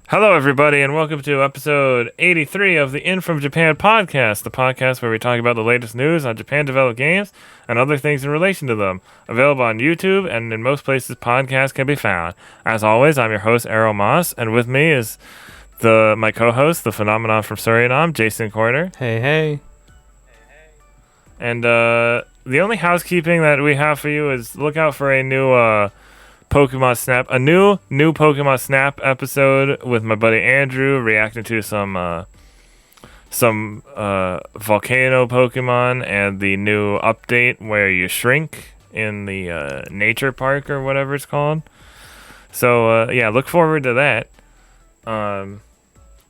Hello, everybody, and welcome to episode 83 of the In From Japan podcast, the podcast where we talk about the latest news on Japan-developed games and other things in relation to them. Available on YouTube and in most places podcasts can be found. As always, I'm your host, Erroll Moss, and with me is my co-host, the phenomenon from Suriname, Jason Corder. Hey, hey. And the only housekeeping that we have for you is look out for a new Pokemon Snap, a new Pokemon Snap episode with my buddy Andrew reacting to some volcano Pokemon and the new update where you shrink in the nature park or whatever it's called. So yeah, look forward to that.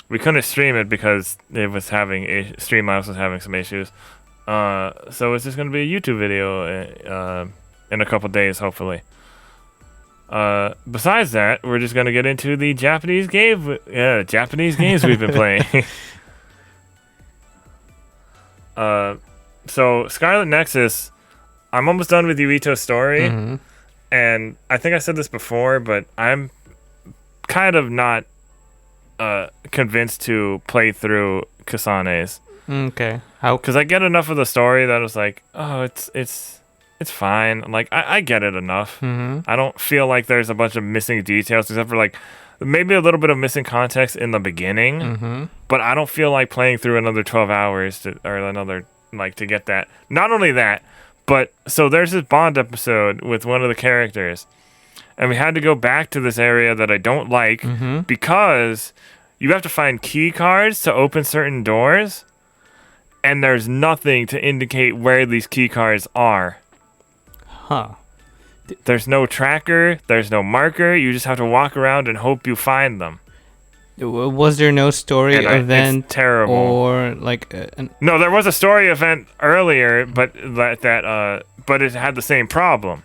We couldn't stream it because it was having Streamlabs was having some issues. So it's just gonna be a YouTube video in a couple days, hopefully. Besides that, we're just gonna get into the Japanese games we've been playing. So Scarlet Nexus, I'm almost done with Yuito's story, and I think I said this before, but I'm kind of not convinced to play through Kasane's. Okay. How? Because I get enough of the story that I was like, oh, it's fine. Like, I get it enough. I don't feel like there's a bunch of missing details, except for, like, maybe a little bit of missing context in the beginning. But I don't feel like playing through another 12 hours to get that. Not only that, but, so there's this Bond episode with one of the characters. And we had to go back to this area that I don't like because you have to find key cards to open certain doors. And there's nothing to indicate where these key cards are. Huh. There's no tracker, there's no marker, you just have to walk around and hope you find them. Was there no story event? It's terrible. Or like No, there was a story event earlier, but but it had the same problem.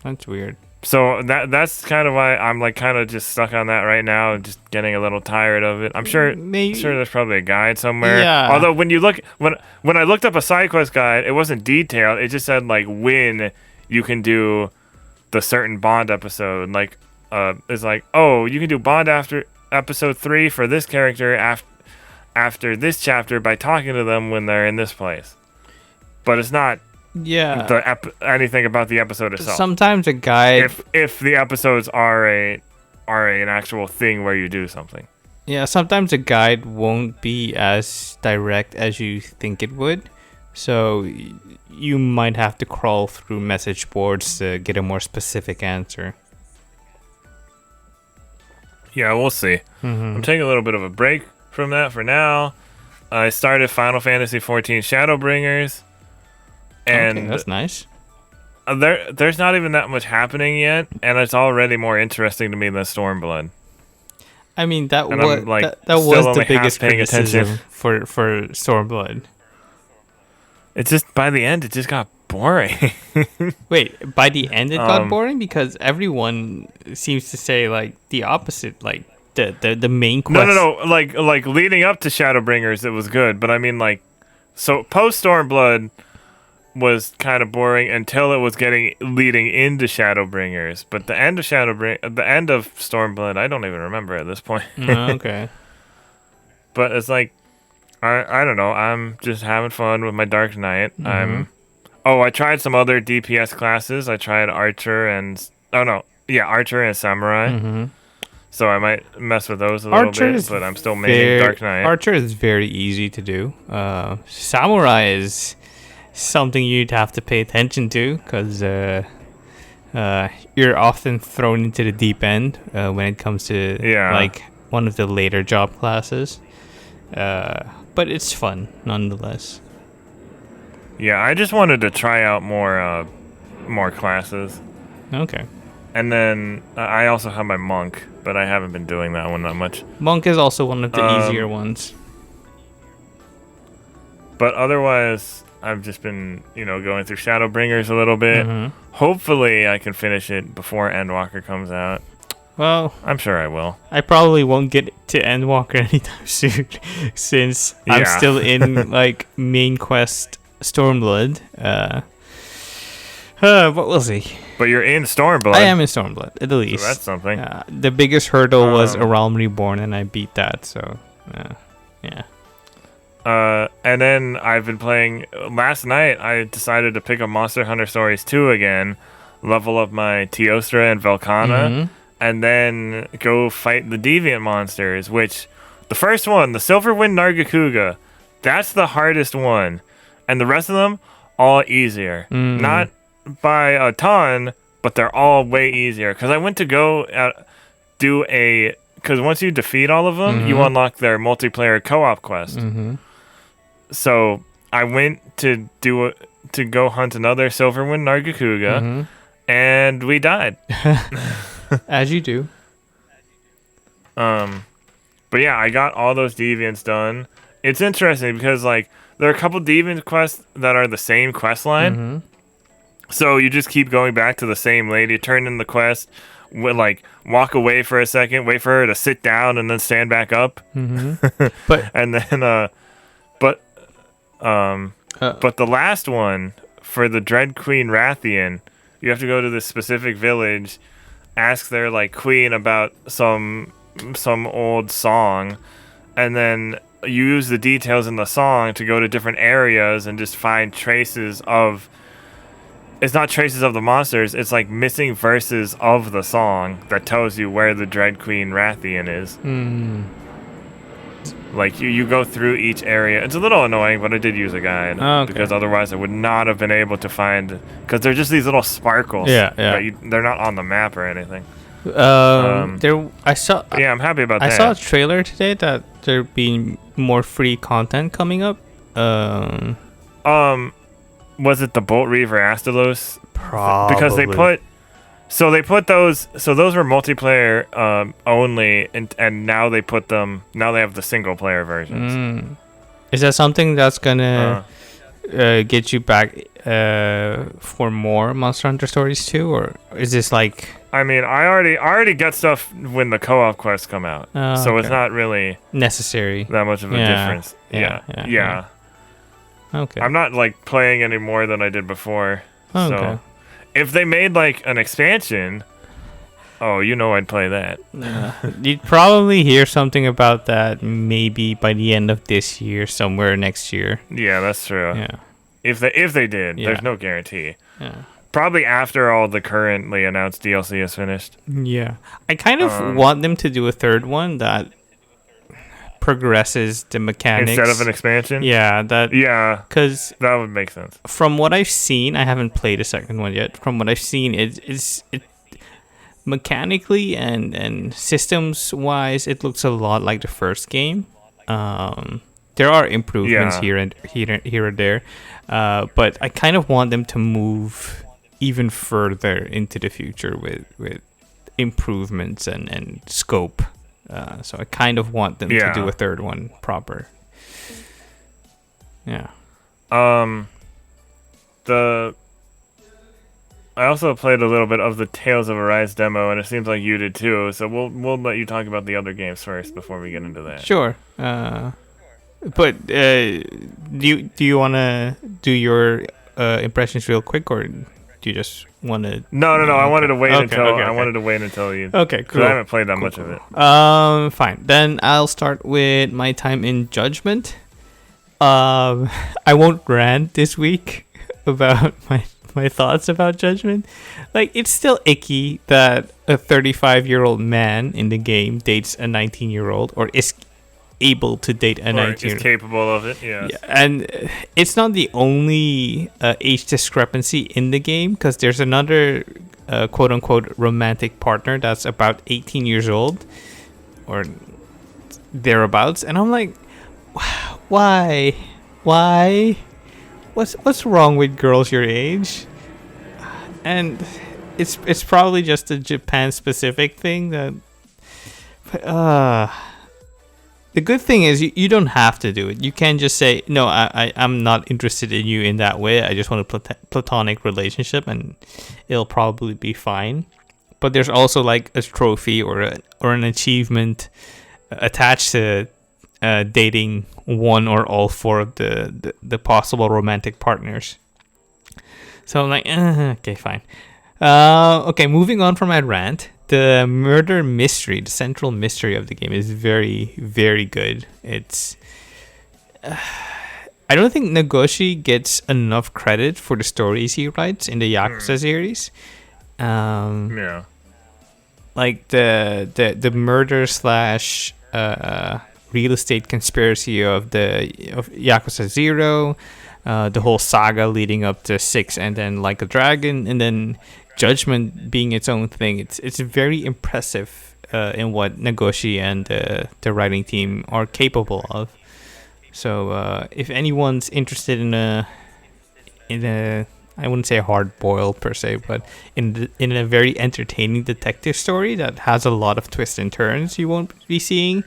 That's weird. So that's kind of why I'm like kind of just stuck on that right now, and just getting a little tired of it. I'm sure there's probably a guide somewhere. Yeah. Although when I looked up a side quest guide, it wasn't detailed. It just said like when you can do the certain Bond episode. Like it's like, oh, you can do Bond after episode 3 for this character after this chapter by talking to them when they're in this place. But it's not. Yeah. Anything about the episode itself. Sometimes a guide. If the episodes are an actual thing where you do something. Yeah. Sometimes a guide won't be as direct as you think it would, so you might have to crawl through message boards to get a more specific answer. Yeah, we'll see. I'm taking a little bit of a break from that for now. I started Final Fantasy XIV Shadowbringers. And okay, that's nice. There's not even that much happening yet, and it's already more interesting to me than Stormblood. I mean, that was the biggest criticism for Stormblood. It's just by the end, it just got boring. Wait, by the end it got boring? Because everyone seems to say like the opposite. Like the main quest. No. Like leading up to Shadowbringers, it was good, but I mean like, so post Stormblood was kind of boring until it was leading into Shadowbringers, but the end of Stormblood, I don't even remember at this point. Okay. But it's like, I don't know. I'm just having fun with my Dark Knight. I tried some other DPS classes. I tried Archer and Samurai. So I might mess with those a little bit, but I'm still making Dark Knight. Archer is very easy to do. Samurai is something you'd have to pay attention to because you're often thrown into the deep end when it comes to like one of the later job classes. But it's fun nonetheless. Yeah, I just wanted to try out more classes. Okay. And then I also have my Monk, but I haven't been doing that one that much. Monk is also one of the easier ones. But otherwise, I've just been, going through Shadowbringers a little bit. Hopefully, I can finish it before Endwalker comes out. Well, I'm sure I will. I probably won't get to Endwalker anytime soon, since I'm still in like main quest Stormblood. But we'll see. But you're in Stormblood. I am in Stormblood, at least. So that's something. The biggest hurdle was A Realm Reborn, and I beat that, so yeah. And then I've been playing. Last night, I decided to pick up Monster Hunter Stories 2 again, level up my Teostra and Velkhana, and then go fight the Deviant monsters, which the first one, the Silverwind Nargacuga, that's the hardest one. And the rest of them, all easier. Not by a ton, but they're all way easier. Because I went to go because once you defeat all of them, you unlock their multiplayer co-op quest. So I went to go hunt another Silverwind Nargacuga, and we died. As you do. But yeah, I got all those deviants done. It's interesting because like there are a couple deviant quests that are the same quest line. So you just keep going back to the same lady, turn in the quest, walk away for a second, wait for her to sit down, and then stand back up. But and then but the last one for the Dread Queen Rathian, you have to go to this specific village, ask their like queen about some old song, and then you use the details in the song to go to different areas and just find traces of. It's not traces of the monsters. It's like missing verses of the song that tells you where the Dread Queen Rathian is. Like you go through each area. It's a little annoying, but I did use a guide because otherwise I would not have been able to find. Because they're just these little sparkles. Yeah. They're not on the map or anything. I saw. Yeah, I'm happy about that. I saw a trailer today that there being more free content coming up. Was it the Bolt Reaver Astalos? Probably. Because they put those. So those were multiplayer only, and now they put them. Now they have the single player versions. Is that something that's gonna get you back for more Monster Hunter Stories 2, or is this like? I mean, I already get stuff when the co-op quests come out, so it's not really necessary that much of a difference. Yeah. Okay. I'm not like playing any more than I did before. Okay. So if they made like an expansion, I'd play that. You'd probably hear something about that maybe by the end of this year, somewhere next year. Yeah, that's true. Yeah. If they did, there's no guarantee. Yeah. Probably after all the currently announced DLC is finished. Yeah. I kind of want them to do a third one that progresses the mechanics instead of an expansion. Because that would make sense. From what I've seen, I haven't played a second one yet. From what I've seen, it mechanically and systems wise, it looks a lot like the first game. There are improvements here and there, but I kind of want them to move even further into the future with improvements and scope. So I kind of want them to do a third one proper. Yeah. I also played a little bit of the Tales of Arise demo, and it seems like you did too. So we'll let you talk about the other games first before we get into that. Sure. But do you want to do your impressions real quick, or do you just want to? No. I wanted to wait I wanted to wait until you. Okay, cool. I haven't played that much of it. Fine. Then I'll start with my time in Judgement. I won't rant this week about my thoughts about Judgement. Like, it's still icky that a 35-year-old man in the game dates a 19-year-old, or is able to date a 19-year-old. Is capable of it, yeah. And it's not the only age discrepancy in the game, because there's another quote-unquote romantic partner that's about 18 years old, or thereabouts. And I'm like, why? What's wrong with girls your age? And it's probably just a Japan specific thing that. The good thing is you don't have to do it. You can just say, no, I'm not interested in you in that way. I just want a platonic relationship, and it'll probably be fine. But there's also like a trophy or an achievement attached to dating one or all four of the possible romantic partners. So I'm like, okay, fine. Okay, moving on from my rant. The murder mystery, the central mystery of the game, is very, very good. It's I don't think Nagoshi gets enough credit for the stories he writes in the Yakuza series. Yeah. Like the murder slash real estate conspiracy of Yakuza 0, the whole saga leading up to 6, and then Like a Dragon, and then Judgement being its own thing. It's very impressive in what Nagoshi and the writing team are capable of. So if anyone's interested in a I wouldn't say hard boil per se, but in a very entertaining detective story that has a lot of twists and turns you won't be seeing,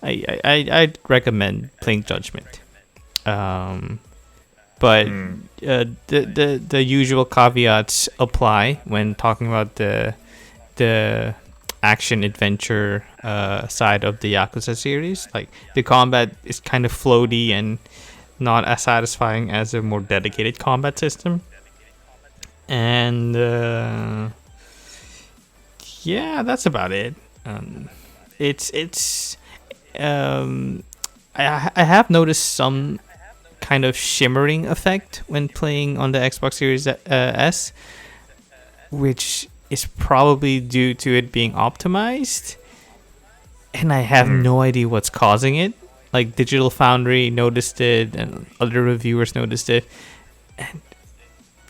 I'd recommend playing Judgement. But the usual caveats apply when talking about the action adventure side of the Yakuza series. Like, the combat is kind of floaty and not as satisfying as a more dedicated combat system. And yeah, that's about it. I have noticed some kind of shimmering effect when playing on the Xbox Series S, which is probably due to it being optimized, and I have no idea what's causing it. Like, Digital Foundry noticed it, and other reviewers noticed it, and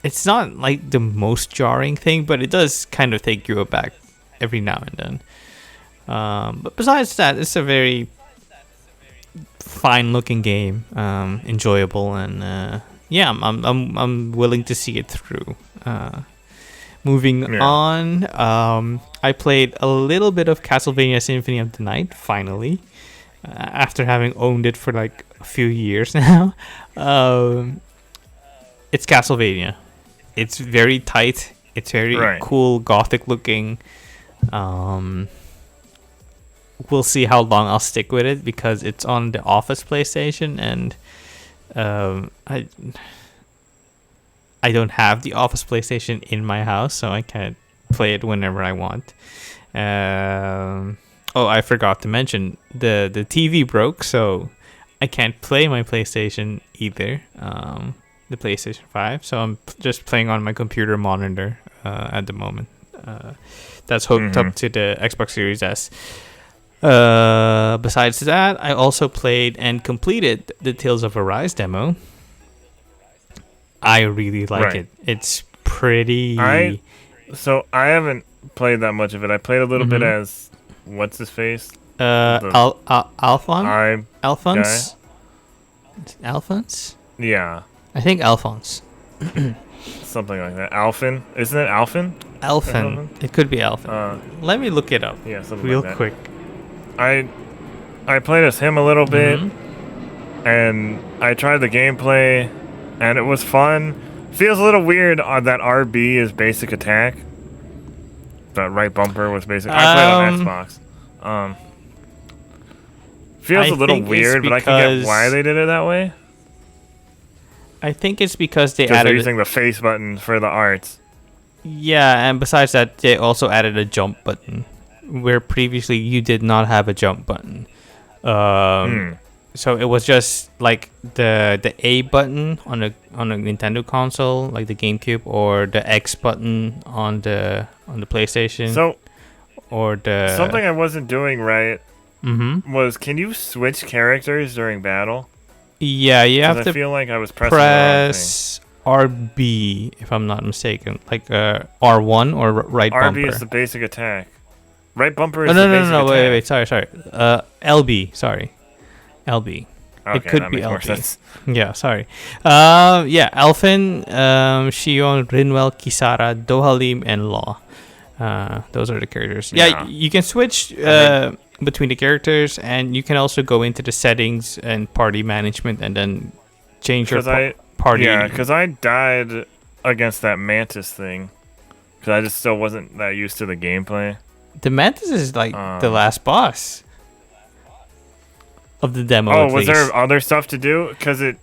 it's not like the most jarring thing, but it does kind of take you aback every now and then. But besides that, it's a very fine-looking game, enjoyable, and yeah, I'm willing to see it through. Moving on, I played a little bit of Castlevania Symphony of the Night, finally, after having owned it for like a few years now. It's Castlevania. It's very tight. It's very cool, gothic looking. We'll see how long I'll stick with it because it's on the Office PlayStation, and I don't have the Office PlayStation in my house, so I can't play it whenever I want. I forgot to mention the TV broke, so I can't play my PlayStation either. The PlayStation 5, so I'm just playing on my computer monitor at the moment. That's hooked up to the Xbox Series S. Besides that, I also played and completed the Tales of Arise demo. I really like it. It's pretty... So I haven't played that much of it. I played a little bit as... What's his face? Alphonse? Alphonse? Alphonse? Yeah. I think Alphonse. Something like that. Alphin? Isn't it Alphin? Alphin. It could be Alphin. Let me look it up. Yeah, something real like that. quick. I played as him a little bit, and I tried the gameplay, and it was fun. Feels a little weird that RB is basic attack. That right bumper was basic. I played on Xbox. Feels a little weird, but I can get why they did it that way. I think it's because they're using the face button for the arts. Yeah, and besides that, they also added a jump button, where previously you did not have a jump button. So it was just like the A button on a Nintendo console, like the GameCube, or the X button on the PlayStation. So, or the something I wasn't doing right was, can you switch characters during battle? Yeah, you have to. I feel like I was press RB, if I'm not mistaken, like R1 or right bumper. RB is the basic attack. Right bumper is the basic attack. No, wait, sorry. LB, sorry. LB. Okay, it could that be makes more LB. sense. Yeah, sorry. Alphin, Shion, Rinwell, Kisara, Dohalim, and Law. Those are the characters. Yeah, you can switch between the characters, and you can also go into the settings and party management and then change your party. Yeah, because I died against that Mantis thing because I just still wasn't that used to the gameplay. The Mantis is like the last boss of the demo. Oh, was there other stuff to do? Because the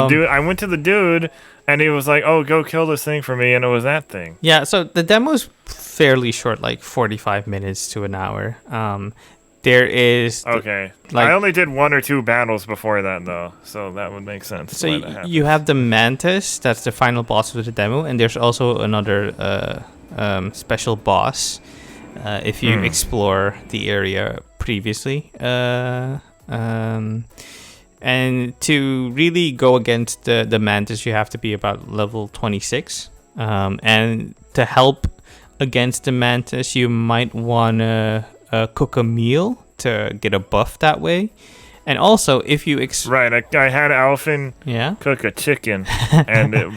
dude, I went to the dude, And he was like, "Oh, go kill this thing for me," and it was that thing. Yeah, so the demo's fairly short, like 45 minutes to an hour. There is okay. I only did 1 or 2 battles before that though, so that would make sense. So you have the Mantis, that's the final boss of the demo, and there's also another special boss if you explore the area previously. And to really go against the Mantis, you have to be about level 26. And to help against the Mantis, you might want to cook a meal to get a buff that way. And also, if you... right, I had Alphen cook a chicken, and it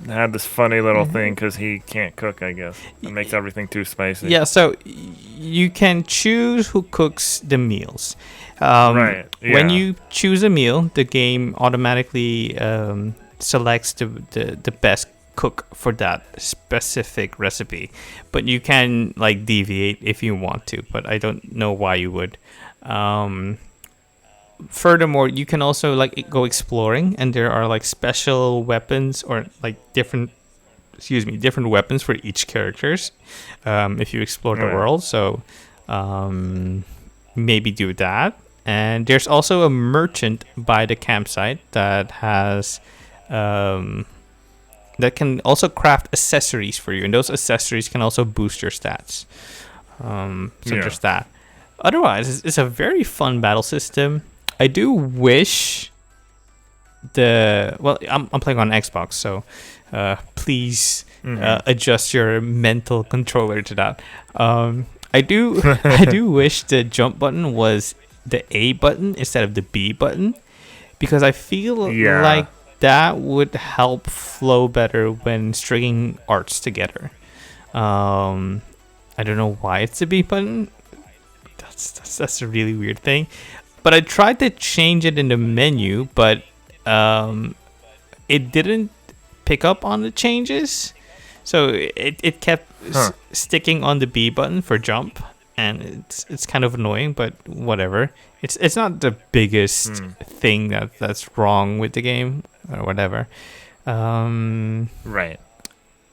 had this funny little thing because he can't cook, I guess. It makes everything too spicy. Yeah, so you can choose who cooks the meals. Right. Yeah. When you choose a meal, the game automatically selects the best cook for that specific recipe. But you can like deviate if you want to, but I don't know why you would. Furthermore, you can also like go exploring, and there are like special weapons or like different weapons for each characters if you explore the world. So maybe do that. And there's also a merchant by the campsite that has that can also craft accessories for you, and those accessories can also boost your stats. There's that. Otherwise, it's a very fun battle system. I do wish I'm playing on Xbox, so please adjust your mental controller to that. I do wish the jump button was the A button instead of the B button, because I feel like that would help flow better when stringing arts together. I don't know why it's the B button. That's a really weird thing. But I tried to change it in the menu, but it didn't pick up on the changes. So it kept sticking on the B button for jump, and it's kind of annoying, but whatever. It's not the biggest thing that's wrong with the game or whatever. Right.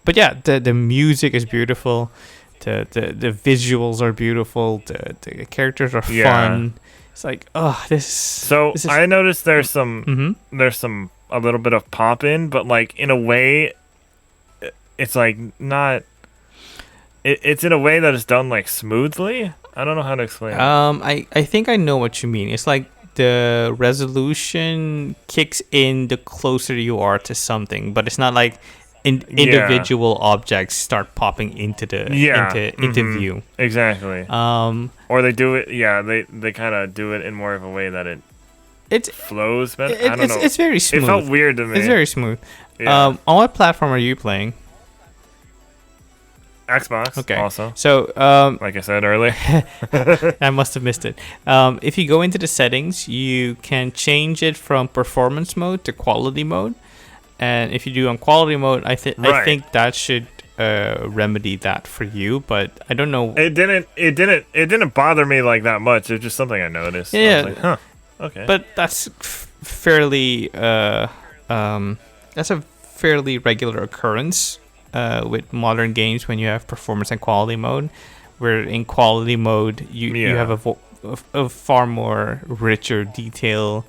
But yeah, the music is beautiful. The visuals are beautiful. The characters are fun. It's like, this is... I noticed there's some a little bit of pop in, but like in a way, it's like not. It's in a way that is done like smoothly. I don't know how to explain it. I think I know what you mean. It's like the resolution kicks in the closer you are to something, but it's not like individual objects start popping into into view. Exactly. Or they do it. Yeah, they kind of do it in more of a way that it flows better. I don't know. It's very smooth. It felt weird to me. It's very smooth. Yeah. On what platform are you playing? Xbox. Okay. Also. So, like I said earlier, I must have missed it. If you go into the settings, you can change it from performance mode to quality mode. And if you do on quality mode, I think that should remedy that for you. But I don't know. It didn't bother me like that much. It's just something I noticed. Yeah. I was like, okay. But that's fairly that's a fairly regular occurrence with modern games when you have performance and quality mode. Where in quality mode you have a far more richer detail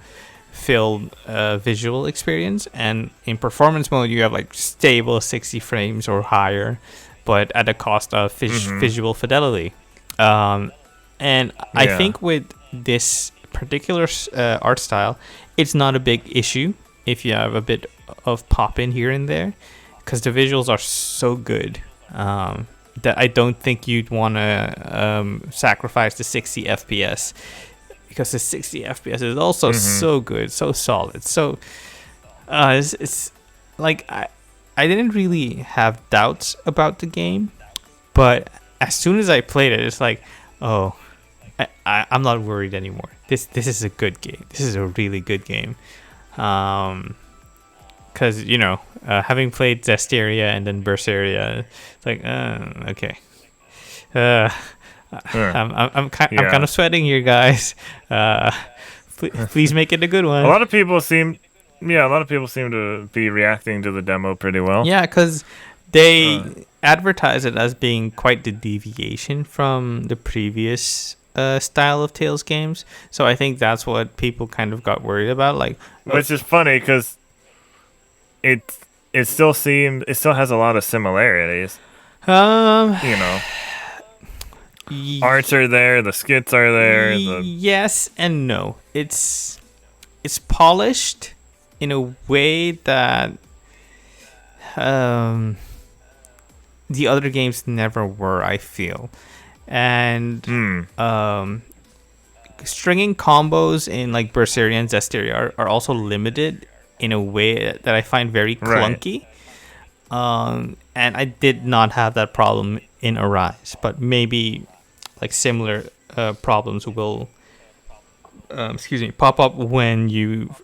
filled visual experience, and in performance mode you have like stable 60 frames or higher, but at the cost of visual fidelity. And I think with this particular art style, it's not a big issue if you have a bit of pop in here and there, because the visuals are so good that I don't think you'd want to sacrifice the 60 FPS. Because the 60 FPS is also so good, so solid. So it's like I didn't really have doubts about the game, but as soon as I played it, it's like, I'm not worried anymore. This is a good game. This is a really good game. Because having played Zestiria and then Berseria, it's like okay. I'm kind of sweating here, guys. Please make it a good one. A lot of people seem Yeah, a lot of people seem to be reacting to the demo pretty well. Yeah, because they advertise it as being quite the deviation from the previous style of Tales games. So I think that's what people kind of got worried about. Like, which is funny because it still has a lot of similarities. You know, arts are there, the skits are there. Yes and no. It's polished in a way that the other games never were, I feel. And stringing combos in like Berseria and Zestiria are also limited in a way that I find very clunky. Right. And I did not have that problem in Arise, but maybe like similar problems will pop up when you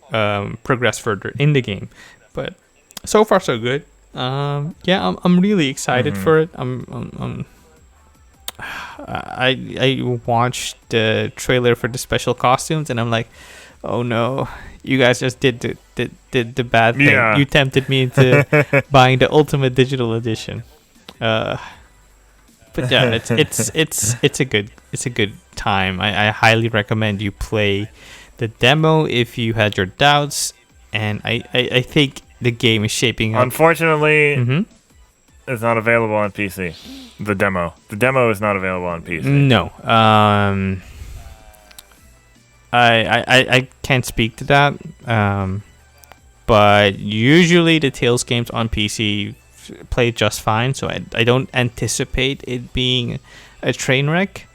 progress further in the game. But so far so good. I'm really excited for it. I watched the trailer for the special costumes and I'm like, oh no, you guys just did the bad thing. Yeah. You tempted me into buying the Ultimate Digital Edition. But yeah, it's a good time. I highly recommend you play the demo if you had your doubts, and I think the game is shaping up. Unfortunately, it's not available on PC. The demo is not available on PC. No. I can't speak to that. But usually the Tales games on PC play just fine, so I don't anticipate it being a train wreck.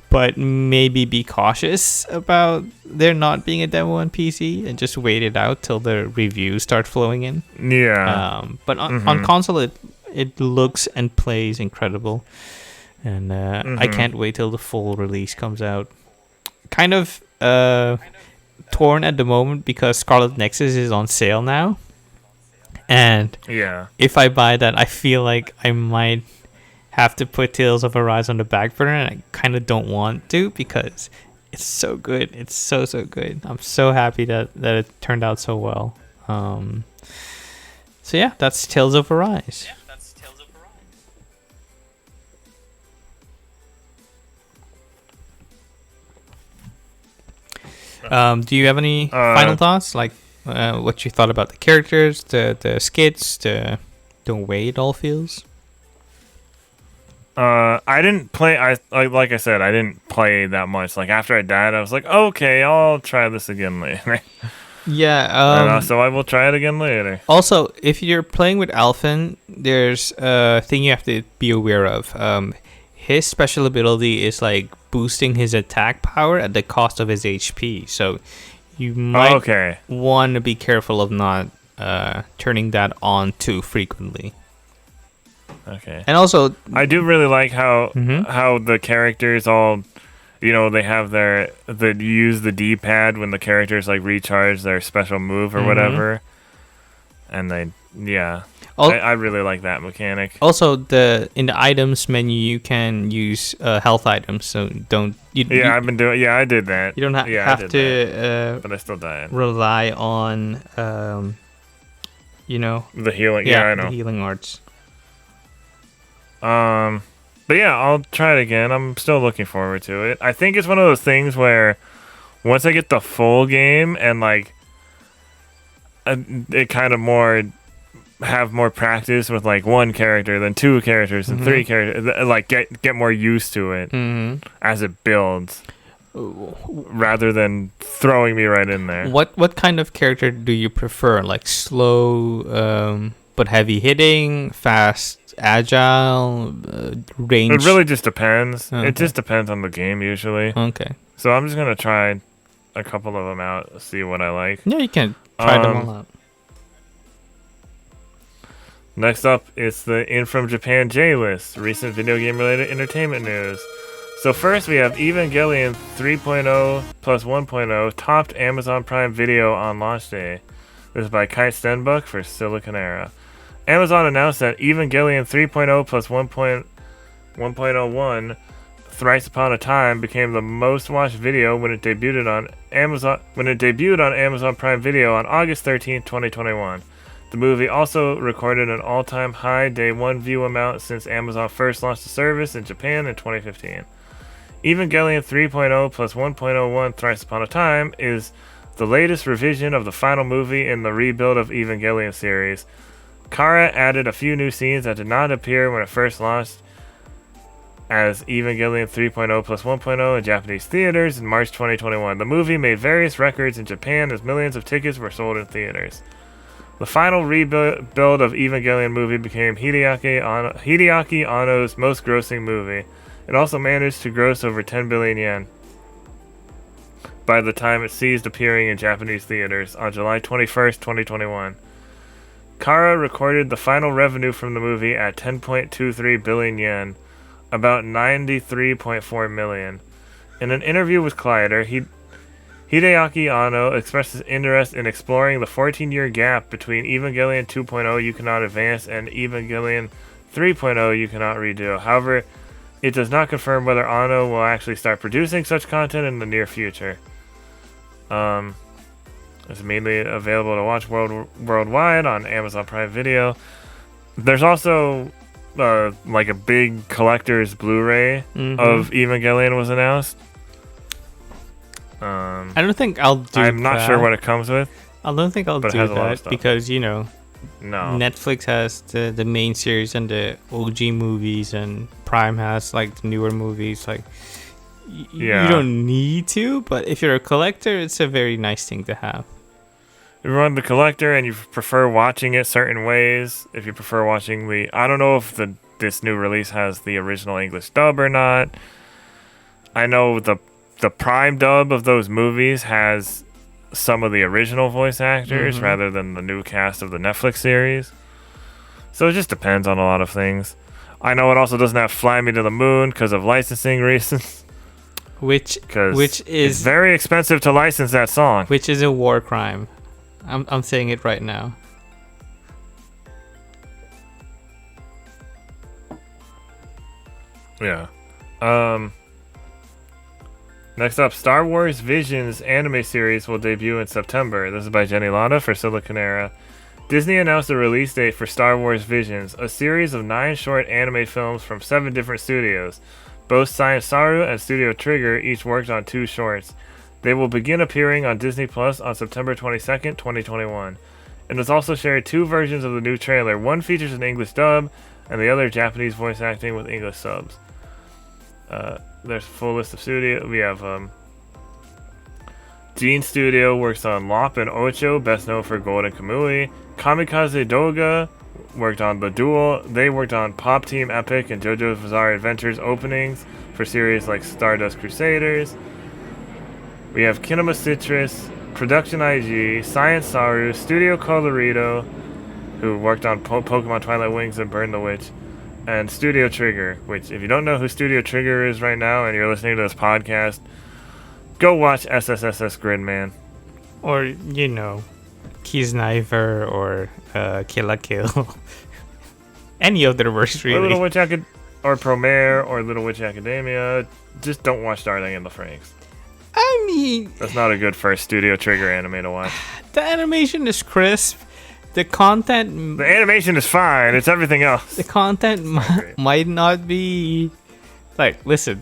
But maybe be cautious about there not being a demo on PC and just wait it out till the reviews start flowing in. Yeah. But on console, it looks and plays incredible, and I can't wait till the full release comes out. Kind of torn at the moment because Scarlet Nexus is on sale now, and if I buy that, I feel like I might have to put Tales of Arise on the back burner, and I kind of don't want to because it's so good. It's so good. I'm so happy that it turned out so well. So yeah, that's Tales of Arise. Do you have any final thoughts, like what you thought about the characters, the skits, the way it all feels? I didn't play. Like I said, I didn't play that much. Like after I died, I was like, okay, I'll try this again later. Yeah. So I will try it again later. Also, if you're playing with Alphen, there's a thing you have to be aware of. His special ability is like boosting his attack power at the cost of his HP. So you might want to be careful of not turning that on too frequently. Okay. And also, I do really like how the characters all, they have they use the D-pad when the characters like recharge their special move or whatever, and I really like that mechanic. Also, in the items menu you can use health items, so don't. I've been doing. Yeah, I did that. You don't have to. But I still died. Rely on, the healing. Yeah, I know the healing arts. But yeah, I'll try it again. I'm still looking forward to it. I think it's one of those things where once I get the full game and like it kind of have more practice with like one character, then two characters, and three characters, like get more used to it as it builds, rather than throwing me right in there. What kind of character do you prefer? Like slow, but heavy hitting, fast, agile, range? It really just depends. Okay. It just depends on the game usually. Okay. So I'm just gonna try a couple of them out, see what I like. Yeah, you can try them all out. Next up, it's the In From Japan J-List, recent video game related entertainment news. So first we have Evangelion 3.0 plus 1.0 topped Amazon Prime Video on launch day. This is by Kite Stenbuck for Silicon Era. Amazon announced that Evangelion 3.0 plus 1.01 Thrice Upon a Time became the most watched video when it debuted on Amazon Prime Video on August 13, 2021. The movie also recorded an all-time high day one view amount since Amazon first launched the service in Japan in 2015. Evangelion 3.0 plus 1.01 Thrice Upon a Time is the latest revision of the final movie in the rebuild of Evangelion series. Kara added a few new scenes that did not appear when it first launched as Evangelion 3.0 plus 1.0 in Japanese theaters in March 2021. The movie made various records in Japan as millions of tickets were sold in theaters. The final rebuild of Evangelion movie became Hideaki Anno's most grossing movie. It also managed to gross over 10 billion yen by the time it ceased appearing in Japanese theaters on July 21st, 2021. Kara recorded the final revenue from the movie at 10.23 billion yen, about 93.4 million. In an interview with Collider, Hideaki Anno expressed his interest in exploring the 14-year gap between Evangelion 2.0 You Cannot Advance and Evangelion 3.0 You Cannot Redo. However, it does not confirm whether Anno will actually start producing such content in the near future. It's mainly available to watch worldwide on Amazon Prime Video. There's also like a big collector's Blu-ray of Evangelion was announced. I don't think I'll do I'm not sure what it comes with. I don't think I'll do that because, No. Netflix has the main series and the OG movies, and Prime has like the newer movies. Like, you don't need to, but if you're a collector, it's a very nice thing to have. If you're the collector and you prefer watching it certain ways, if you prefer watching I don't know if this new release has the original English dub or not. I know the Prime dub of those movies has some of the original voice actors rather than the new cast of the Netflix series. So it just depends on a lot of things. I know it also doesn't have Fly Me to the Moon because of licensing reasons. Which is it's very expensive to license that song. Which is a war crime. I'm saying it right now. Yeah. Next up, Star Wars Visions anime series will debut in September. This is by Jenny Lada for Silicon Era. Disney announced a release date for Star Wars Visions, a series of 9 short anime films from 7 different studios. Both Science Saru and Studio Trigger each worked on 2 shorts. They will begin appearing on Disney Plus on September 22nd, 2021. It has also shared 2 versions of the new trailer. One features an English dub, and the other Japanese voice acting with English subs. There's a full list of studio. We have Gene Studio works on Lop and Ocho, best known for Golden Kamui. Kamikaze Doga worked on The Duel. They worked on Pop Team Epic and JoJo's Bizarre Adventures openings for series like Stardust Crusaders. We have Kinema Citrus, Production IG, Science Saru, Studio Colorado, who worked on Pokemon Twilight Wings and Burn the Witch, and Studio Trigger, which, if you don't know who Studio Trigger is right now and you're listening to this podcast, go watch SSSS Gridman. Or, Kisniver or Kill la Kill. Any of their works, really. Or Little Witch or Promare or Little Witch Academia. Just don't watch Darling in the Franxx. I mean, that's not a good first Studio Trigger anime to watch. The animation is crisp. The content... The animation is fine. It's everything else. The content might not be... Like, listen.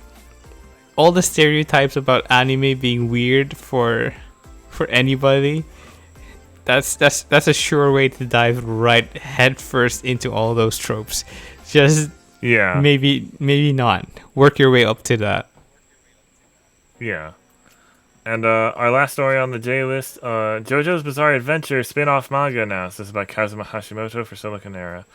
All the stereotypes about anime being weird for anybody, that's a sure way to dive right headfirst into all those tropes. Just... Yeah. Maybe not. Work your way up to that. Yeah. And our last story on the J list, JoJo's Bizarre Adventure spin-off manga announced. This is by Kazuma Hashimoto for Silicon Era.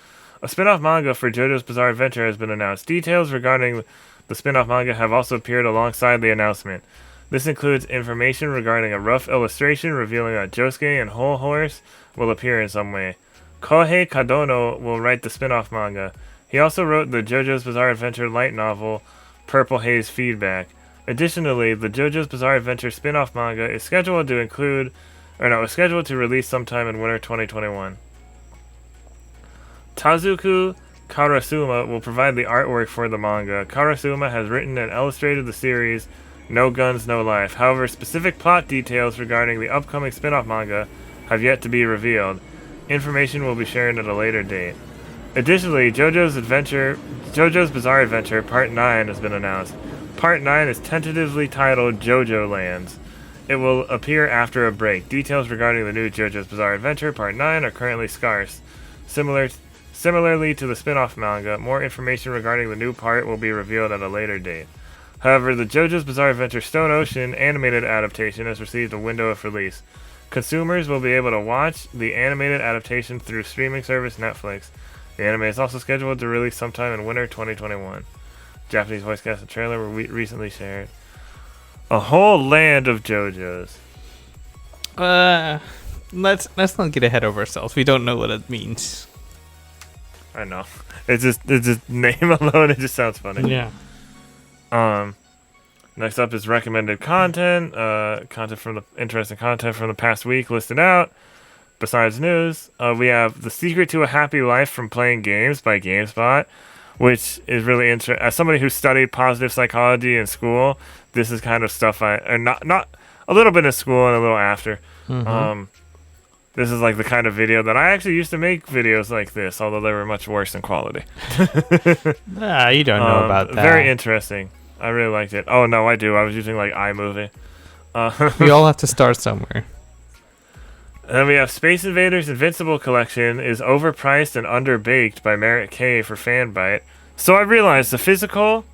A spin-off manga for JoJo's Bizarre Adventure has been announced. Details regarding the spin-off manga have also appeared alongside the announcement. This includes information regarding a rough illustration revealing that Josuke and Whole Horse will appear in some way. Kohei Kadono will write the spin-off manga. He also wrote the JoJo's Bizarre Adventure light novel, Purple Haze Feedback. Additionally, the JoJo's Bizarre Adventure spin-off manga is scheduled to release sometime in winter 2021. Tazuku Karasuma will provide the artwork for the manga. Karasuma has written and illustrated the series No Guns, No Life. However, specific plot details regarding the upcoming spin-off manga have yet to be revealed. Information will be shared at a later date. Additionally, JoJo's Bizarre Adventure Part 9 has been announced. Part 9 is tentatively titled JoJo Lands. It will appear after a break. Details regarding the new JoJo's Bizarre Adventure Part 9 are currently scarce. Similarly to the spin-off manga, more information regarding the new part will be revealed at a later date. However, the JoJo's Bizarre Adventure Stone Ocean animated adaptation has received a window of release. Consumers will be able to watch the animated adaptation through streaming service Netflix. The anime is also scheduled to release sometime in winter 2021. Japanese voice cast and trailer were recently shared. A whole land of JoJo's. Let's not get ahead of ourselves. We don't know what it means. I know. It's just name alone. It just sounds funny. Yeah. Next up is recommended content. Interesting content from the past week listed out. Besides news, we have The Secret to a Happy Life from Playing Games by GameSpot, which is really interesting. As somebody who studied positive psychology in school, this is kind of stuff not a little bit in school and a little after. Mm-hmm. This is like the kind of video that I actually used to make videos like this, although they were much worse in quality. You don't know about that. Very interesting. I really liked it. Oh, no, I do. I was using like iMovie. We all have to start somewhere. And then we have Space Invaders Invincible Collection is overpriced and underbaked by Merrit K for Fanbyte. So I realized the physical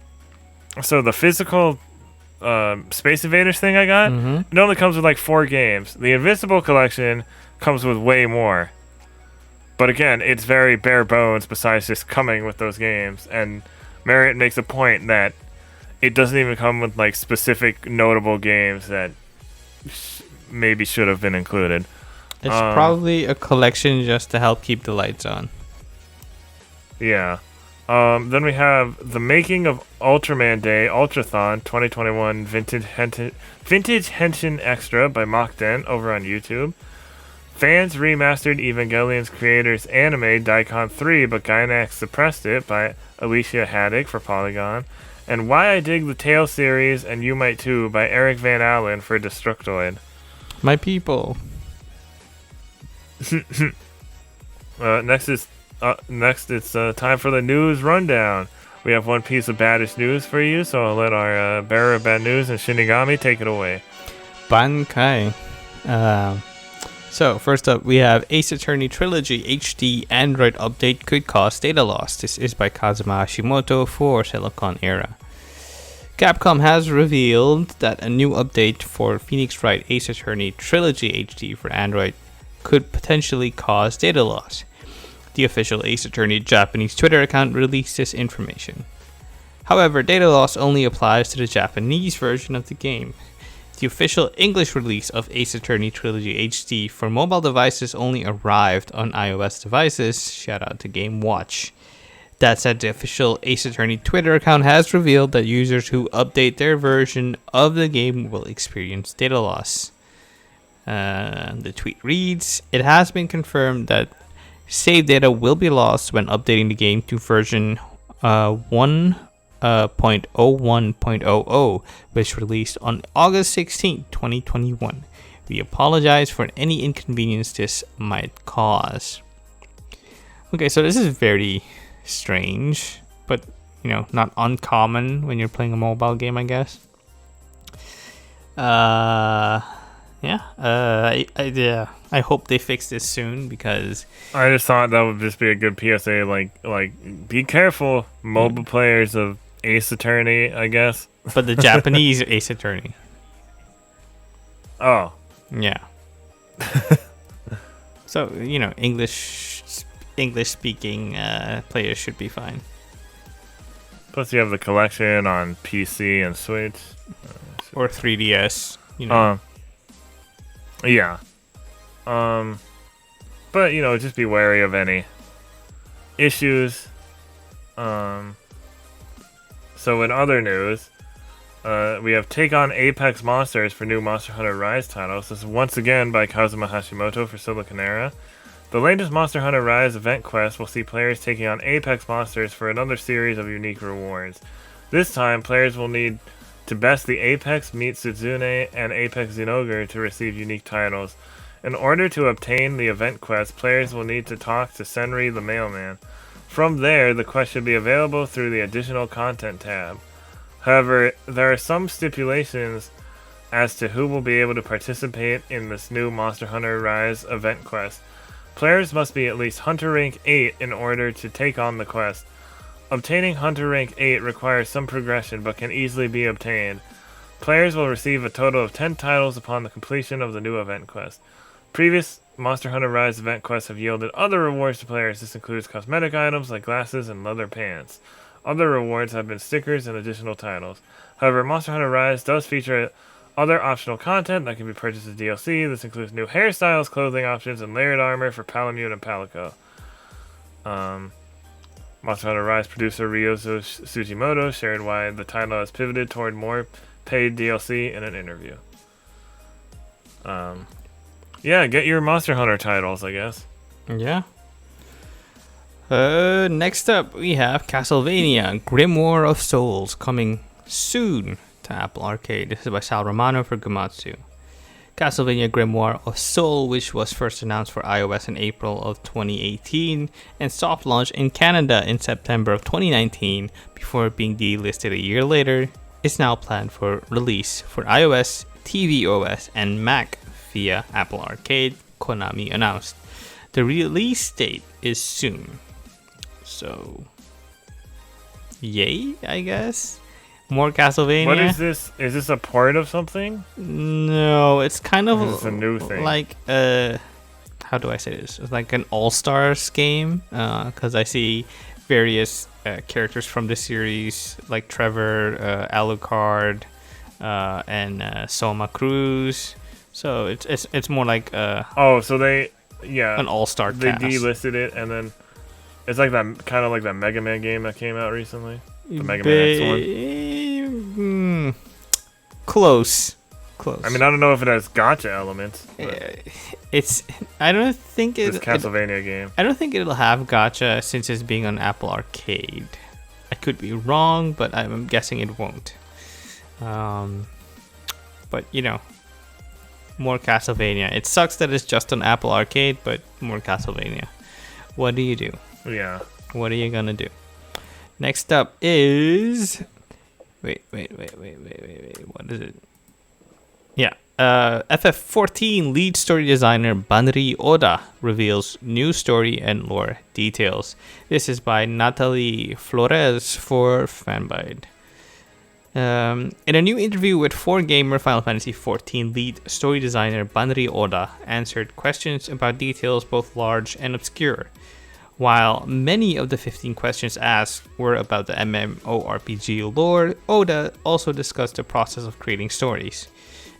Space Invaders thing I got, it only comes with like 4 games. The Invincible Collection comes with way more. But again, it's very bare bones besides just coming with those games. And Merrit makes a point that it doesn't even come with like specific notable games that maybe should have been included. It's probably a collection just to help keep the lights on. Yeah. Then we have The Making of Ultraman Day ULTRATHON 2021 Vintage Henshin Extra by Mach Dent over on YouTube. Fans remastered Evangelion's creator's anime DAICON III, but Gainax suppressed it by Alicia Haddick for Polygon. And Why I Dig the Tale series and You Might Too by Eric Van Allen for Destructoid. My people. Next it's time for the news rundown. We have one piece of baddish news for you, so I'll let our bearer of bad news and Shinigami take it away. Bankai. So first up, we have Ace Attorney Trilogy HD Android update could cause data loss. This is by Kazuma Hashimoto for Silicon Era. Capcom has revealed that a new update for Phoenix Wright Ace Attorney Trilogy HD for Android could potentially cause data loss. The official Ace Attorney Japanese Twitter account released this information. However, data loss only applies to the Japanese version of the game. The official English release of Ace Attorney Trilogy HD for mobile devices only arrived on iOS devices. Shout out to Game Watch. That said, the official Ace Attorney Twitter account has revealed that users who update their version of the game will experience data loss. The tweet reads, "It has been confirmed that save data will be lost when updating the game to version 1.01.00, which released on August 16, 2021. We apologize for any inconvenience this might cause." Okay, so this is very strange, but not uncommon when you're playing a mobile game, I guess. I hope they fix this soon, because I just thought that would just be a good PSA, like be careful, mobile players of Ace Attorney, I guess. But the Japanese Ace Attorney. Oh. Yeah. So, English speaking players should be fine. Plus you have the collection on PC and Switch. Or 3DS, Yeah. But, just be wary of any issues. So in other news, we have Take on Apex Monsters for new Monster Hunter Rise titles. This is once again by Kazuma Hashimoto for Silicon Era. The latest Monster Hunter Rise event quest will see players taking on Apex monsters for another series of unique rewards. This time, players will need to best the Apex Meet Sutsune and Apex Zinogre to receive unique titles. In order to obtain the event quest, players will need to talk to Senri the Mailman. From there, the quest should be available through the Additional Content tab. However, there are some stipulations as to who will be able to participate in this new Monster Hunter Rise event quest. Players must be at least Hunter Rank 8 in order to take on the quest. Obtaining Hunter Rank 8 requires some progression but can easily be obtained. Players will receive a total of 10 titles upon the completion of the new event quest. Previous Monster Hunter Rise event quests have yielded other rewards to players. This includes cosmetic items like glasses and leather pants. Other rewards have been stickers and additional titles. However, Monster Hunter Rise does feature other optional content that can be purchased as DLC. This includes new hairstyles, clothing options, and layered armor for Palamute and Palico. Monster Hunter Rise producer Ryozo Tsujimoto shared why the title has pivoted toward more paid DLC in an interview. Yeah, get your Monster Hunter titles, I guess. Yeah. Next up, we have Castlevania Grimoire of Souls coming soon to Apple Arcade. This is by Sal Romano for Gamatsu. Castlevania Grimoire of Soul, which was first announced for iOS in April of 2018 and soft launched in Canada in September of 2019 before being delisted a year later, is now planned for release for iOS, tvOS, and Mac via Apple Arcade, Konami announced. The release date is soon. So, yay, I guess? More Castlevania. What is this? Is this a port of something? No, it's kind of It's a new thing. like how do I say this? It's like an all-stars game because I see various characters from the series like Trevor, Alucard, and Soma Cruz. So it's more like so they an all-star they cast. delisted it, and then it's like that kind of like that Mega Man game that came out recently. The Mega Man X one. Close. I mean, I don't know if it has gacha elements. I don't think it's Castlevania game. I don't think it'll have gacha since it's being on Apple Arcade. I could be wrong, but I'm guessing it won't. But you know, more Castlevania. It sucks that it's just on Apple Arcade, but more Castlevania. What do you do? Yeah. What are you gonna do? Next up is wait. What is it? Yeah. FF14 lead story designer Banri Oda reveals new story and lore details. This is by Natalie Flores for Fanbyte. In a new interview with 4Gamer, Final Fantasy XIV lead story designer Banri Oda answered questions about details both large and obscure. While many of the 15 questions asked were about the MMORPG lore, Oda also discussed the process of creating stories.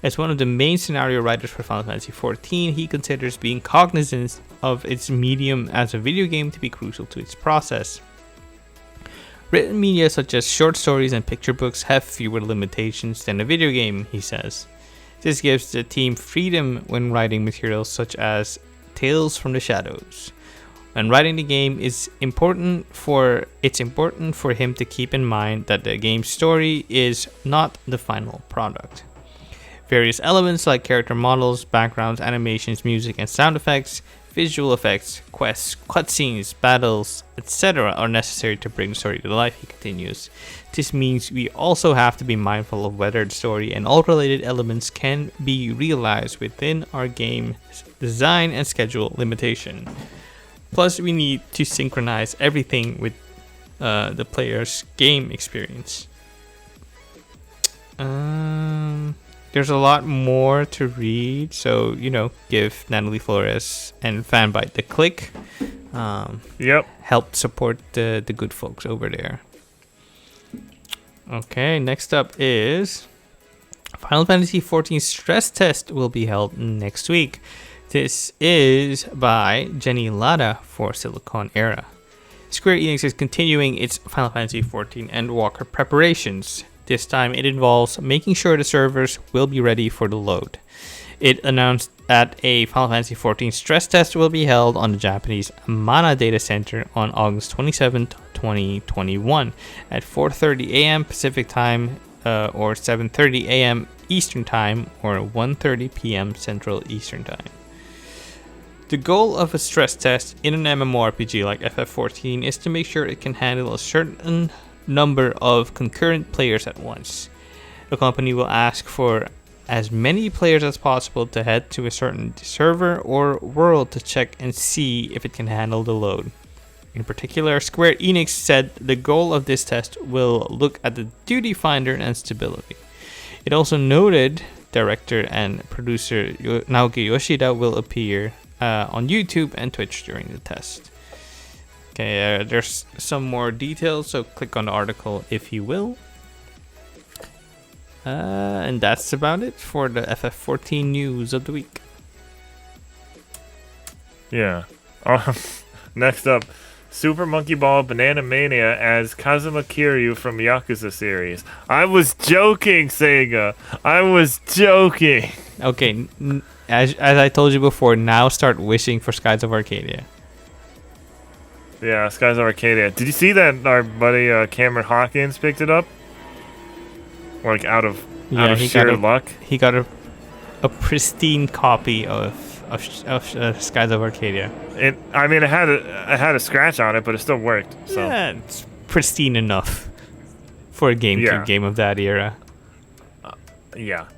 As one of the main scenario writers for Final Fantasy XIV, he considers being cognizant of its medium as a video game to be crucial to its process. Written media such as short stories and picture books have fewer limitations than a video game, he says. This gives the team freedom when writing materials such as Tales from the Shadows. When writing the game, it's important for him to keep in mind that the game's story is not the final product. Various elements like character models, backgrounds, animations, music, and sound effects, visual effects, quests, cutscenes, battles, etc. are necessary to bring the story to life, he continues. This means we also have to be mindful of whether the story and all related elements can be realized within our game's design and schedule limitation. Plus, we need to synchronize everything with the player's game experience. There's a lot more to read, so, give Natalie Flores and Fanbyte the click. Help support the good folks over there. Okay, next up is Final Fantasy XIV stress test will be held next week. This is by Jenny Lada for Silicon Era. Square Enix is continuing its Final Fantasy XIV Endwalker preparations. This time it involves making sure the servers will be ready for the load. It announced at a Final Fantasy XIV stress test will be held on the Japanese Mana Data Center on August 27th, 2021 at 4:30 a.m. Pacific Time or 7:30 a.m. Eastern Time or 1:30 p.m. Central Eastern Time. The goal of a stress test in an MMORPG like FF14 is to make sure it can handle a certain number of concurrent players at once. The company will ask for as many players as possible to head to a certain server or world to check and see if it can handle the load. In particular, Square Enix said the goal of this test will look at the duty finder and stability. It also noted director and producer Naoki Yoshida will appear on YouTube and Twitch during the test. Okay, there's some more details, so click on the article if you will. And that's about it for the FF14 news of the week. Yeah. Next up, Super Monkey Ball Banana Mania as Kazuma Kiryu from Yakuza series. I was joking, Sega. I was joking. Okay, as I told you before, now start wishing for Skies of Arcadia. Yeah, Skies of Arcadia. Did you see that our buddy Cameron Hawkins picked it up? Like out of sheer luck. He got a pristine copy of Skies of Arcadia. It had a scratch on it, but it still worked. So. Yeah, it's pristine enough for a GameCube game of that era. Yeah.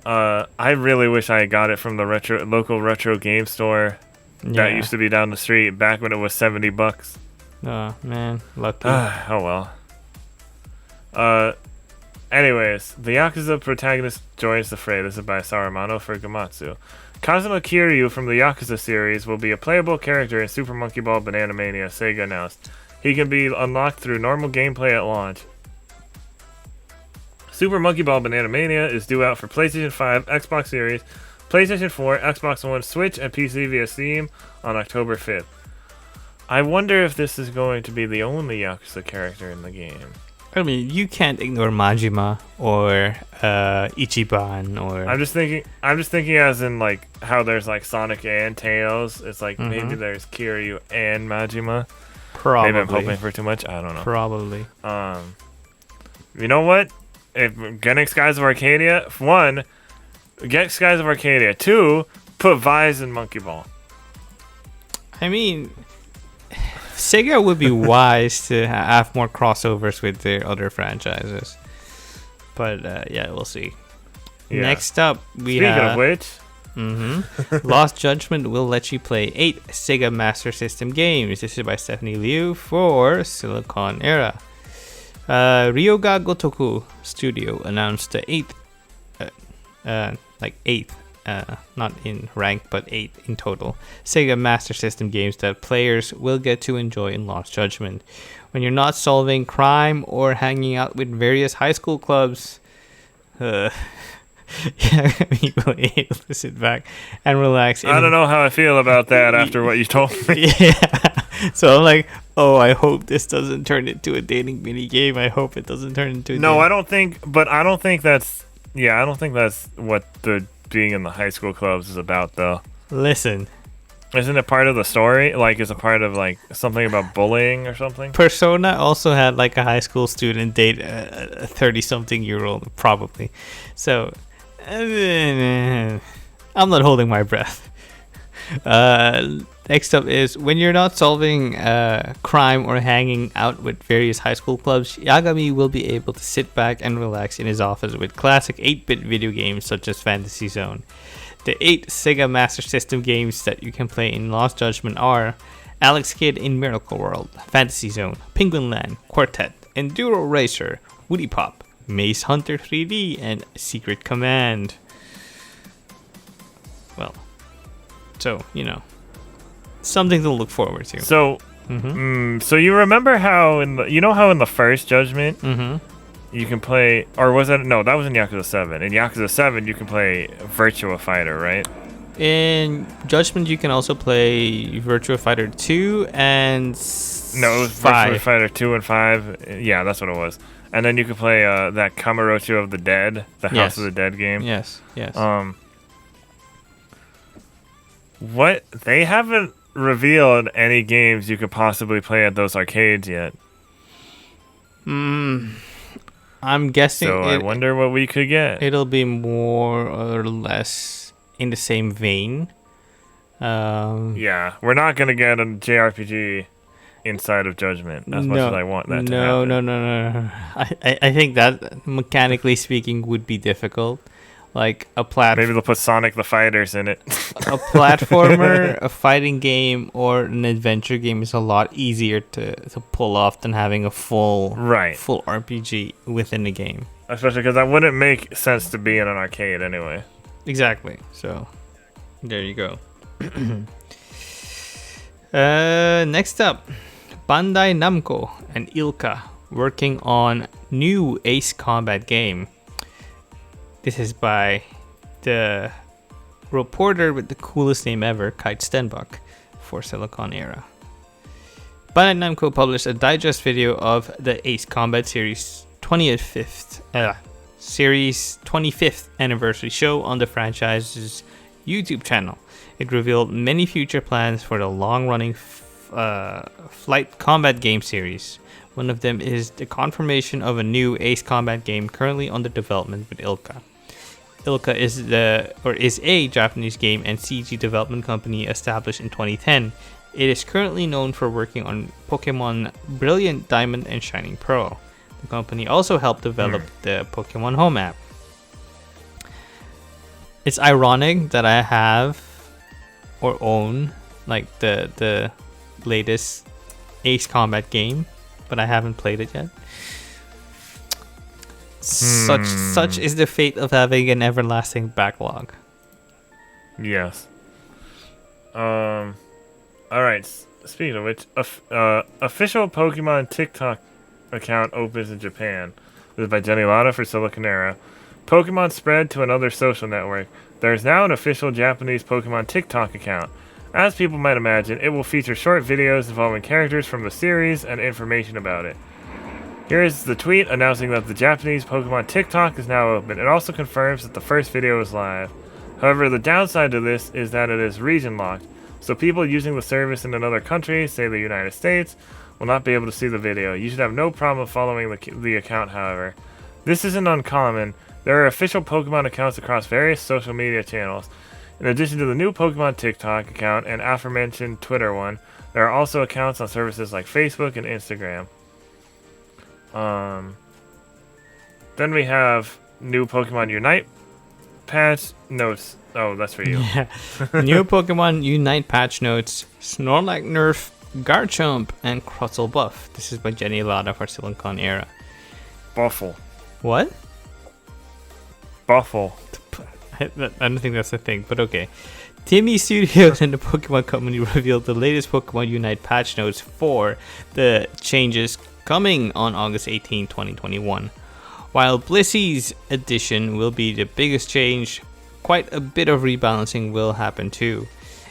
I really wish I got it from the local retro game store that used to be down the street back when it was $70. Oh man, lucky. Oh well. Anyways, the Yakuza protagonist joins the fray. This is by Saramano for Gamatsu. Kazuma Kiryu from the Yakuza series will be a playable character in Super Monkey Ball Banana Mania, Sega announced. He can be unlocked through normal gameplay at launch. Super Monkey Ball Banana Mania is due out for PlayStation 5, Xbox Series, PlayStation 4, Xbox One, Switch, and PC via Steam on October 5th. I wonder if this is going to be the only Yakuza character in the game. I mean, you can't ignore Majima or Ichiban or. I'm just thinking as in like how there's like Sonic and Tails. It's like maybe there's Kiryu and Majima. Probably. Maybe I'm hoping for too much. I don't know. Probably. You know what? If getting Skies of Arcadia, 1, get Skies of Arcadia. 2, put Vise in Monkey Ball. I mean, Sega would be wise to have more crossovers with their other franchises. But yeah, we'll see. Yeah. Next up, Speaking of which, Lost Judgment will let you play 8 Sega Master System games. This is by Stephanie Liu for Silicon Era. Ryoga Gotoku Studio announced the 8th, not in rank, but 8 in total, Sega Master System games that players will get to enjoy in Lost Judgment. When you're not solving crime or hanging out with various high school clubs, you will be able to sit back and relax. I don't know how I feel about that after what you told me. Yeah. So I'm like, oh, I hope this doesn't turn into a dating mini game. I hope it doesn't turn into a I don't think that's what the being in the high school clubs is about, though. Listen. Isn't it part of the story? Like, is it part of, like, something about bullying or something? Persona also had, like, a high school student date a 30-something-year-old, probably. So, I'm not holding my breath. Next up is, when you're not solving crime or hanging out with various high school clubs, Yagami will be able to sit back and relax in his office with classic 8-bit video games such as Fantasy Zone. The 8 Sega Master System games that you can play in Lost Judgment are Alex Kidd in Miracle World, Fantasy Zone, Penguin Land, Quartet, Enduro Racer, Woody Pop, Maze Hunter 3D, and Secret Command. Well, so, something to look forward to. So, so you remember how in the first Judgment, you can play, or was that, no, that was in Yakuza 7. In Yakuza 7, you can play Virtua Fighter, right? In Judgment, you can also play Virtua Fighter 2 and No, it was 5. Virtua Fighter 2 and 5. Yeah, that's what it was. And then you could play that Kamurocho of the Dead, the House of the Dead game. Yes. What? They haven't revealed any games you could possibly play at those arcades yet. I'm guessing. So I wonder what we could get. It'll be more or less in the same vein. Yeah, we're not gonna get a JRPG inside of Judgment as much as I want that to happen. No. I think that mechanically speaking would be difficult. Like Maybe they'll put Sonic the Fighters in it. A platformer, a fighting game, or an adventure game is a lot easier to pull off than having a full RPG within the game. Especially because that wouldn't make sense to be in an arcade anyway. Exactly. So, there you go. Next up, Bandai Namco and ILCA working on new Ace Combat game. This is by the reporter with the coolest name ever, Kite Stenbach, for Silicon Era. Bandai Namco published a digest video of the Ace Combat Series 25th anniversary show on the franchise's YouTube channel. It revealed many future plans for the long-running flight combat game series. One of them is the confirmation of a new Ace Combat game currently under development with ILCA. ILCA is a Japanese game and CG development company established in 2010. It is currently known for working on Pokemon Brilliant Diamond and Shining Pearl. The company also helped develop the Pokemon Home app. It's ironic that I have or own like the latest Ace Combat game, but I haven't played it yet. Such is the fate of having an everlasting backlog. Yes. All right. Speaking of which, official Pokemon TikTok account opens in Japan. This is by Jenny Latta for Silicon Era. Pokemon spread to another social network. There is now an official Japanese Pokemon TikTok account. As people might imagine, it will feature short videos involving characters from the series and information about it. Here is the tweet announcing that the Japanese Pokemon TikTok is now open. It also confirms that the first video is live. However, the downside to this is that it is region locked, so people using the service in another country, say the United States, will not be able to see the video. You should have no problem following the account, however. This isn't uncommon. There are official Pokemon accounts across various social media channels. In addition to the new Pokemon TikTok account and aforementioned Twitter one, there are also accounts on services like Facebook and Instagram. Then we have new Pokemon Unite patch notes. Oh, that's for you. Yeah. New Pokemon Unite patch notes, Snorlax nerf, Garchomp, and Crustle buff. This is by Jenny Latta for Silicon Era. Buffle. What? Buffle. I don't think that's a thing, but okay. Timmy Studios and the Pokemon Company revealed the latest Pokemon Unite patch notes for the changes coming on August 18, 2021. While Blissey's edition will be the biggest change, quite a bit of rebalancing will happen too.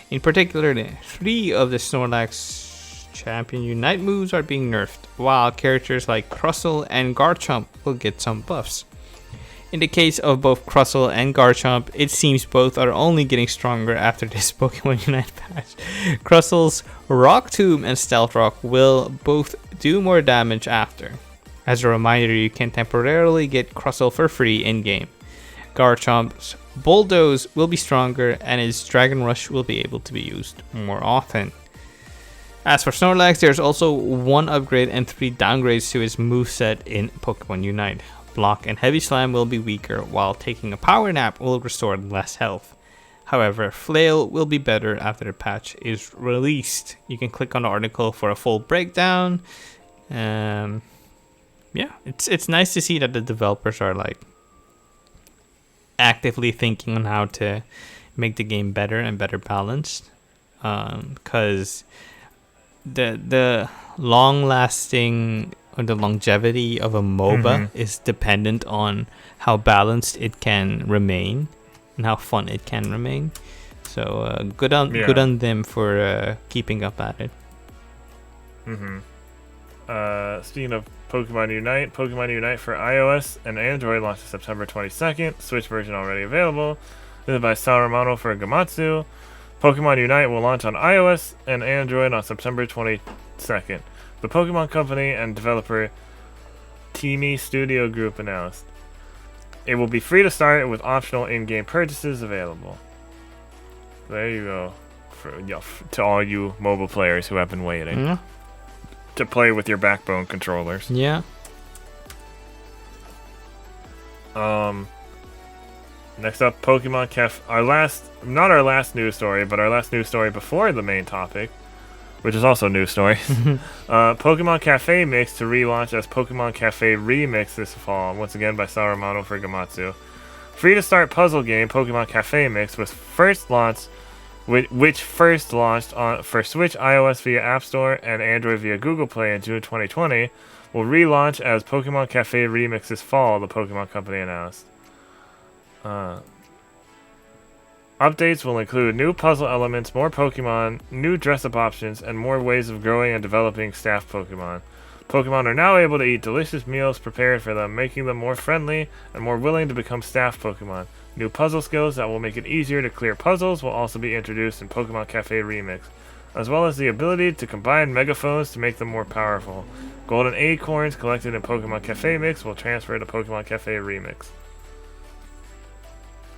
In particular, 3 of the Snorlax Champion Unite moves are being nerfed, while characters like Crustle and Garchomp will get some buffs. In the case of both Crustle and Garchomp, it seems both are only getting stronger after this Pokemon Unite patch. Crustle's Rock Tomb and Stealth Rock will both do more damage after. As a reminder, you can temporarily get Crustle for free in-game. Garchomp's Bulldoze will be stronger, and his Dragon Rush will be able to be used more often. As for Snorlax, there's also 1 upgrade and 3 downgrades to his moveset in Pokemon Unite. Block and Heavy Slam will be weaker, while taking a power nap will restore less health. However, Flail will be better after the patch is released. You can click on the article for a full breakdown. Yeah, it's nice to see that the developers are like actively thinking on how to make the game better and better balanced. Because the long-lasting or the longevity of a MOBA is dependent on how balanced it can remain and how fun it can remain. So good on them for keeping up at it. Speaking of Pokemon Unite for iOS and Android launches September 22nd. Switch version already available. This is by Sal Romano for Gamatsu. Pokemon Unite will launch on iOS and Android on September 22nd. The Pokemon Company and developer Teamy Studio Group announced. It will be free to start with optional in-game purchases available. There you go. To all you mobile players who have been waiting to play with your Backbone controllers. Yeah. Next up, Pokemon Cafe. Not our last news story, but our last news story before the main topic, which is also a news story. Pokemon Cafe Mix to relaunch as Pokemon Cafe Remix this fall, once again by Saruman for Gamatsu. Free to start puzzle game Pokemon Cafe Mix which first launched for Switch, iOS via App Store and Android via Google Play in June 2020, will relaunch as Pokemon Cafe Remix this fall, the Pokemon Company announced. Updates will include new puzzle elements, more Pokemon, new dress-up options, and more ways of growing and developing staff Pokemon. Pokemon are now able to eat delicious meals prepared for them, making them more friendly and more willing to become staff Pokemon. New puzzle skills that will make it easier to clear puzzles will also be introduced in Pokemon Cafe Remix, as well as the ability to combine megaphones to make them more powerful. Golden acorns collected in Pokemon Cafe Mix will transfer to Pokemon Cafe Remix.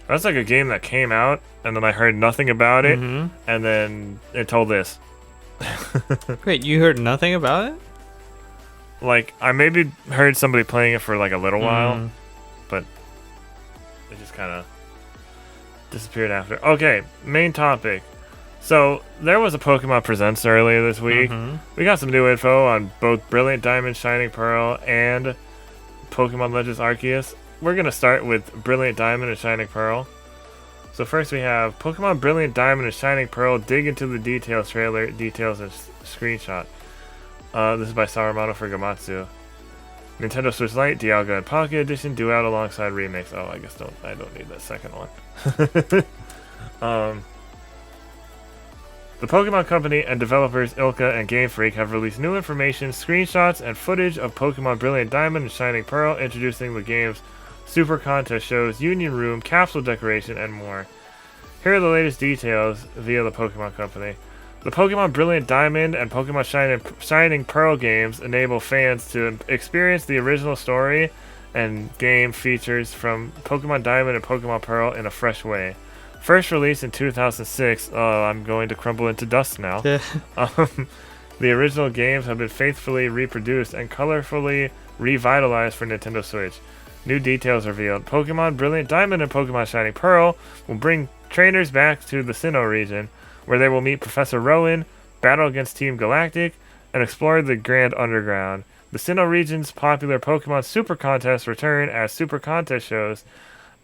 That's like a game that came out, and then I heard nothing about it, and then it told this. Wait, you heard nothing about it? Like, I maybe heard somebody playing it for like a little while, but it just kind of disappeared after. Okay, main topic. So, there was a Pokemon Presents earlier this week. We got some new info on both Brilliant Diamond, Shining Pearl, and Pokemon Legends Arceus. We're going to start with Brilliant Diamond and Shining Pearl. So first we have Pokemon Brilliant Diamond and Shining Pearl dig into the details trailer, details and screenshot. This is by Saruman for Gamatsu. Nintendo Switch Lite, Dialga and Palkia Edition due out alongside remakes. Oh, I guess I don't need that second one. The Pokemon Company and developers Ilka and Game Freak have released new information, screenshots, and footage of Pokemon Brilliant Diamond and Shining Pearl, introducing the game's Super Contest shows, Union Room, capsule decoration, and more. Here are the latest details via the Pokemon Company. The Pokemon Brilliant Diamond and Pokemon Shining Pearl games enable fans to experience the original story and game features from Pokemon Diamond and Pokemon Pearl in a fresh way. First released in 2006, I'm going to crumble into dust now. The original games have been faithfully reproduced and colorfully revitalized for Nintendo Switch. New details revealed. Pokemon Brilliant Diamond and Pokemon Shining Pearl will bring trainers back to the Sinnoh region, where they will meet Professor Rowan, battle against Team Galactic, and explore the Grand Underground. The Sinnoh region's popular Pokemon Super Contests return as Super Contest shows,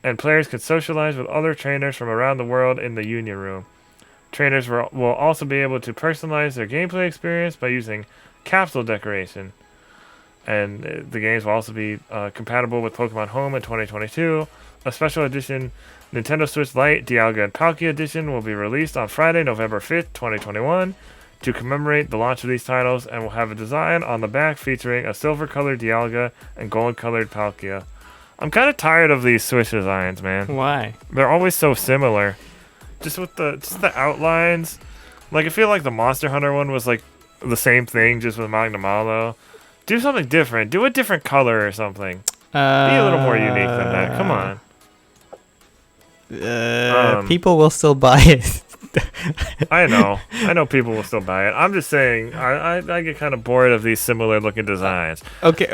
and players can socialize with other trainers from around the world in the Union Room. Trainers will also be able to personalize their gameplay experience by using capsule decoration. And the games will also be compatible with Pokemon Home in 2022. A special edition Nintendo Switch Lite Dialga and Palkia Edition will be released on Friday, November 5th, 2021 to commemorate the launch of these titles, and will have a design on the back featuring a silver-colored Dialga and gold-colored Palkia. I'm kind of tired of these Switch designs, man. Why? They're always so similar. Just with the outlines. Like, I feel like the Monster Hunter one was like the same thing, just with Magnamalo. Do something different. Do a different color or something. Be a little more unique than that. Come on. People will still buy it. I know people will still buy it. I'm just saying, I get kind of bored of these similar looking designs. Okay.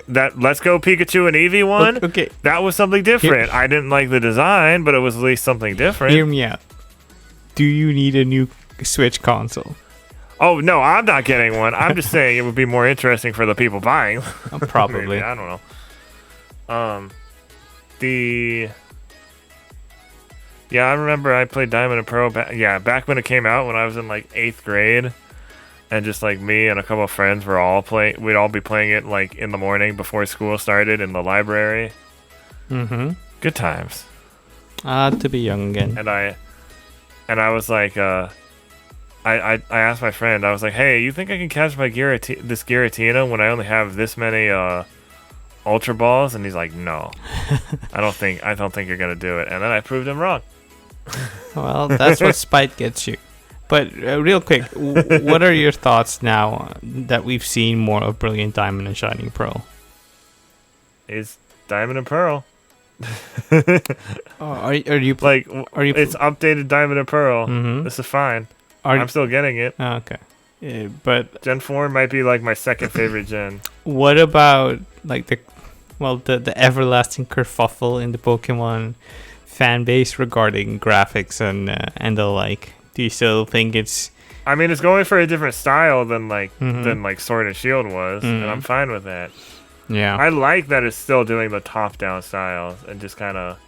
That Let's Go Pikachu and Eevee one, okay. That was something different. I didn't like the design, but it was at least something different. Hear me out. Do you need a new Switch console? Oh, no, I'm not getting one. I'm just saying it would be more interesting for the people buying. Probably. I don't know. Yeah, I remember I played Diamond and Pearl back when it came out, when I was in like 8th grade. And just like me and a couple of friends we'd all be playing it like in the morning before school started in the library. Mm-hmm. Good times. To be young again. And I was like, I asked my friend, I was like, hey, you think I can catch my this Giratina when I only have this many Ultra Balls? And he's like, no. I don't think you're gonna do it. And then I proved him wrong. Well, that's what spite gets you. But real quick, what are your thoughts now that we've seen more of Brilliant Diamond and Shining Pearl? It's Diamond and Pearl. Are you like? Are you? It's updated Diamond and Pearl. Mm-hmm. This is fine. I'm still getting it. Okay. But Gen 4 might be like my second favorite gen. What about like the everlasting kerfuffle in the Pokemon fan base regarding graphics and the like? Do you still think it's? I mean, it's going for a different style than like Sword and Shield was, and I'm fine with that. Yeah, I like that it's still doing the top-down styles and just kind of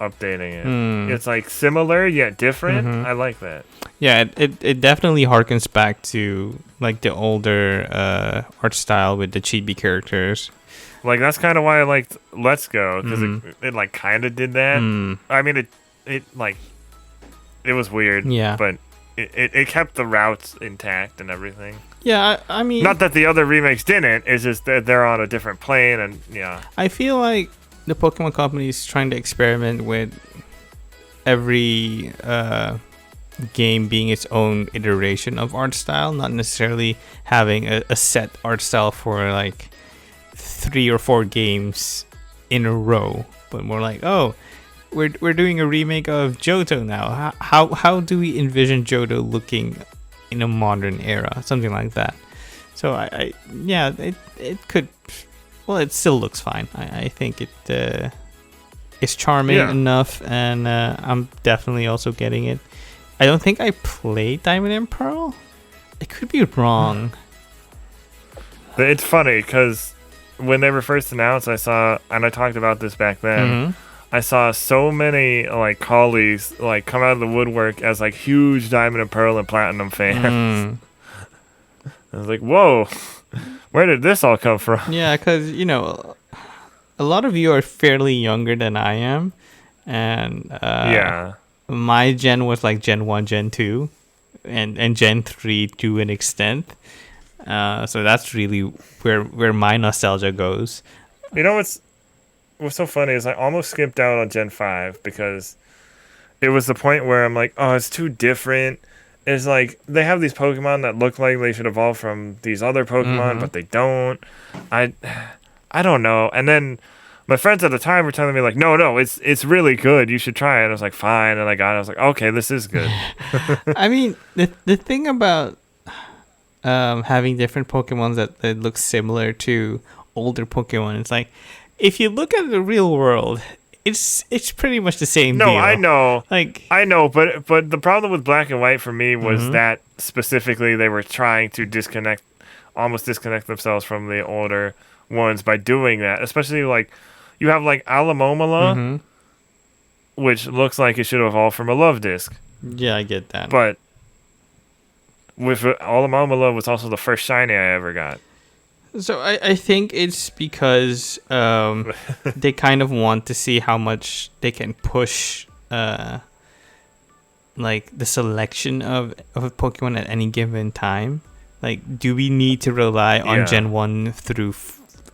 updating it. It's like similar yet different. I like that. Yeah, it definitely harkens back to like the older art style with the chibi characters. Like that's kind of why I liked Let's Go, because it like kind of did that. I mean, it was weird. Yeah, but it kept the routes intact and everything. Yeah, I mean, not that the other remakes didn't. It's just that they're on a different plane, and yeah. I feel like the Pokemon Company is trying to experiment with every game being its own iteration of art style, not necessarily having a set art style for like 3 or 4 games in a row, but more like, oh, we're doing a remake of Johto now. How do we envision Johto looking in a modern era, something like that? So it could, well, it still looks fine. I think it is charming enough, and I'm definitely also getting it. I don't think I played Diamond and Pearl. I could be wrong. It's funny because when they were first announced, I saw, and I talked about this back then, I saw so many like colleagues like come out of the woodwork as like huge Diamond and Pearl and Platinum fans. I was like, whoa, where did this all come from? Yeah, because a lot of you are fairly younger than I am, and my gen was like Gen 1, Gen 2, and Gen 3 to an extent. So that's really where my nostalgia goes. You know what's so funny is I almost skipped out on Gen 5 because it was the point where I'm like, oh, it's too different. It's like they have these Pokemon that look like they should evolve from these other Pokemon, but they don't. I don't know. And then my friends at the time were telling me like, no, it's really good. You should try it. I was like, fine. And I got it. I was like, okay, this is good. I mean, the thing about having different Pokemon that look similar to older Pokemon, it's like, if you look at the real world, it's pretty much the same deal. No, I know. I know, but the problem with Black and White for me was that specifically they were trying to almost disconnect themselves from the older ones by doing that. Especially like you have like Alamomola, which looks like it should have evolved from a Love Disc. Yeah, I get that. But with Alamomola was also the first shiny I ever got. So I think it's because they kind of want to see how much they can push like the selection of Pokemon at any given time. Like, do we need to rely on Gen 1 through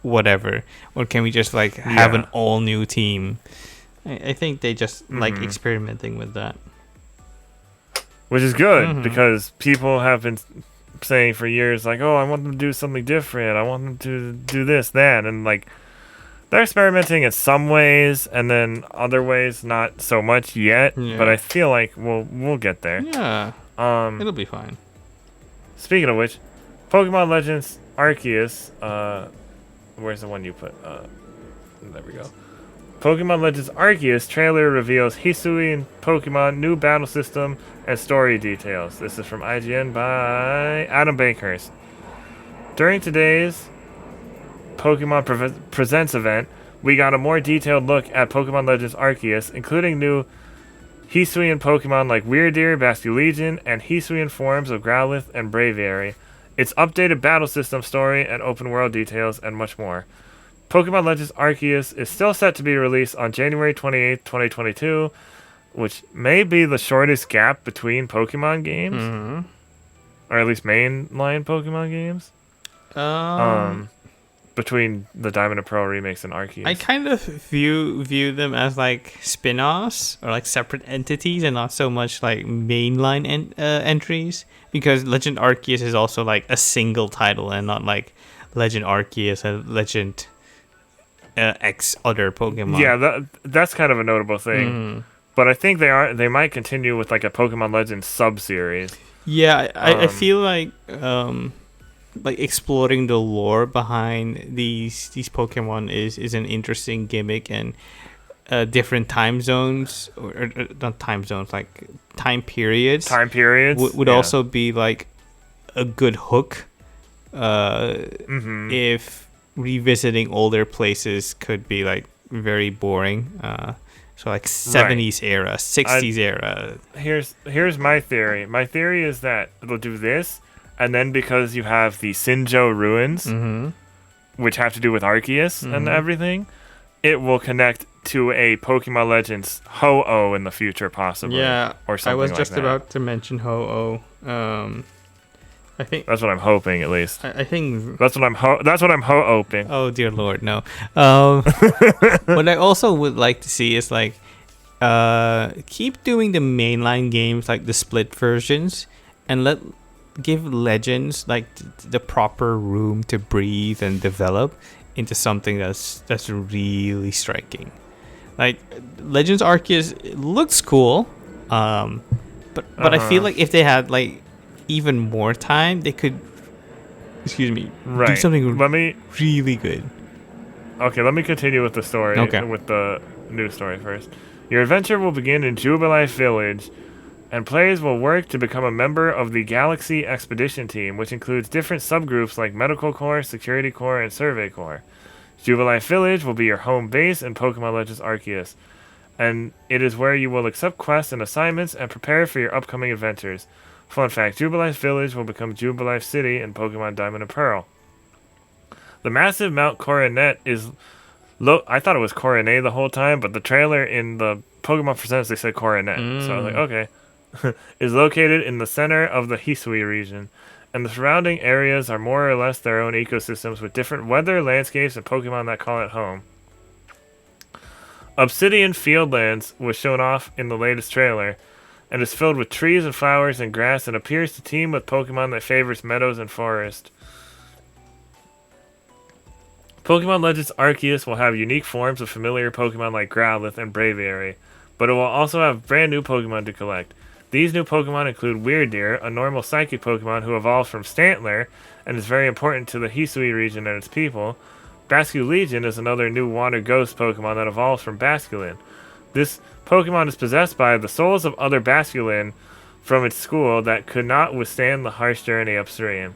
whatever? Or can we just like have an all new team? I think they just like experimenting with that. Which is good because people have been saying for years like, oh, I want them to do something different, I want them to do this, that, and like they're experimenting in some ways and then other ways not so much yet, but I feel like we'll get there. It'll be fine. Speaking of which, Pokemon Legends Arceus, where's the one you put? There we go. Pokemon Legends Arceus trailer reveals Hisuian Pokemon new battle system and story details. This is from IGN by Adam Bankhurst. During today's Pokemon Presents event, we got a more detailed look at Pokemon Legends Arceus, including new Hisuian Pokemon like Weirdeer, Basculegion, and Hisuian forms of Growlithe and Braviary, its updated battle system, story, and open world details, and much more. Pokemon Legends Arceus is still set to be released on January 28th, 2022, which may be the shortest gap between Pokemon games, or at least mainline Pokemon games. between the Diamond and Pearl remakes and Arceus. I kind of view them as like spin-offs or like separate entities and not so much like mainline entries, because Legend Arceus is also like a single title and not like Legend Arceus and Legend X other Pokemon. Yeah, that's kind of a notable thing. But I think they might continue with like a Pokemon Legends sub-series. Yeah, I feel like exploring the lore behind these Pokemon is an interesting gimmick, and different time zones or not time zones, like time periods would also be like a good hook. If revisiting older places could be like very boring. So like 70s era, 60s era. Here's my theory. My theory is that they'll do this, and then because you have the Sinjo ruins, which have to do with Arceus and everything, it will connect to a Pokemon Legends Ho-Oh in the future, possibly. Yeah, or something I was like just that. about to mention Ho-Oh. I think that's what I'm hoping, at least. I think that's what I'm hoping. Oh dear Lord, no. What I also would like to see is like keep doing the mainline games, like the split versions, and give Legends like the proper room to breathe and develop into something that's really striking. Like Legends Arceus looks cool, but I feel like if they had like even more time, they could do something really good. Okay, let me continue with the story. With the news story first. Your adventure will begin in Jubilife Village, and players will work to become a member of the Galaxy Expedition Team, which includes different subgroups like Medical Corps, Security Corps, and Survey Corps. Jubilife Village will be your home base in Pokemon Legends Arceus, and it is where you will accept quests and assignments and prepare for your upcoming adventures. Fun fact, Jubilife Village will become Jubilife City in Pokemon Diamond and Pearl. The massive Mount Coronet is... I thought it was Coronet the whole time, but the trailer in the Pokemon Presents, they said Coronet. So I was like, okay. Is located in the center of the Hisui region, and the surrounding areas are more or less their own ecosystems with different weather, landscapes, and Pokemon that call it home. Obsidian Fieldlands was shown off in the latest trailer, and is filled with trees and flowers and grass, and appears to team with Pokemon that favors meadows and forest. Pokemon Legends Arceus will have unique forms of familiar Pokemon like Growlithe and Braviary, but it will also have brand new Pokemon to collect. These new Pokemon include Weirdeer, a normal psychic Pokemon who evolved from Stantler and is very important to the Hisui region and its people. Basculegion is another new Water Ghost Pokemon that evolves from Basculin. This Pokemon is possessed by the souls of other Basculin from its school that could not withstand the harsh journey upstream.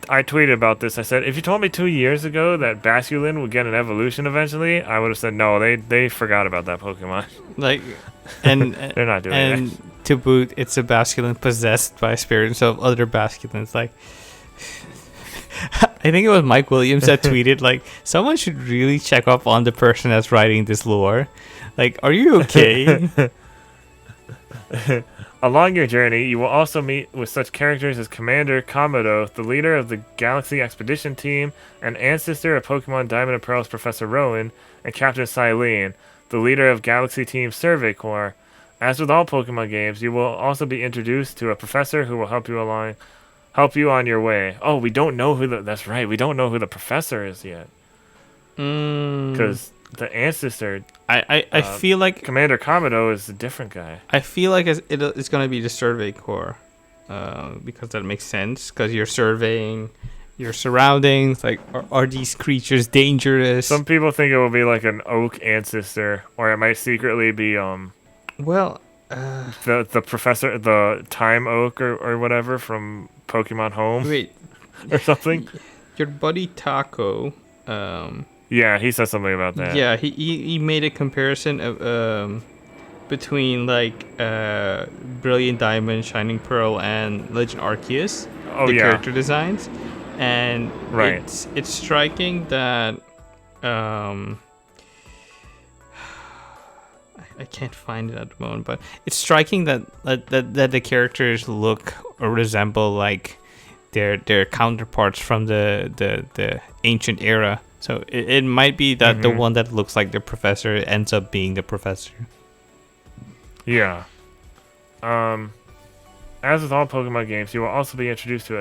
I tweeted about this. I said, if you told me 2 years ago that Basculin would get an evolution eventually, I would have said, no, they forgot about that Pokemon. Like, and they're not doing it. And to boot, it's a Basculin possessed by spirits of other Basculins. Like, I think it was Mike Williams that tweeted, like, someone should really check up on the person that's writing this lore. Like, are you okay? Along your journey, you will also meet with such characters as Commander Komodo, the leader of the Galaxy Expedition Team, and ancestor of Pokemon Diamond and Pearl's Professor Rowan, and Captain Silene, the leader of Galaxy Team Survey Corps. As with all Pokemon games, you will also be introduced to a professor who will help you on your way. Oh, we don't know that's right, we don't know who the professor is yet. Because the ancestor... I feel like Commander Komodo is a different guy. I feel like it's going to be the Survey Corps, because that makes sense, because you're surveying your surroundings. Like, are these creatures dangerous? Some people think it will be like an oak ancestor, or it might secretly be the professor, the time oak or whatever from Pokemon Home. Wait, or something. Your buddy Taco. Yeah, he said something about that. Yeah, he made a comparison of between like Brilliant Diamond, Shining Pearl, and Legend Arceus. Character designs, and it's striking that I can't find it at the moment, but it's striking that the characters look or resemble like their counterparts from the ancient era. So it might be that the one that looks like the professor ends up being the professor. Yeah. As with all Pokemon games, you will also be introduced to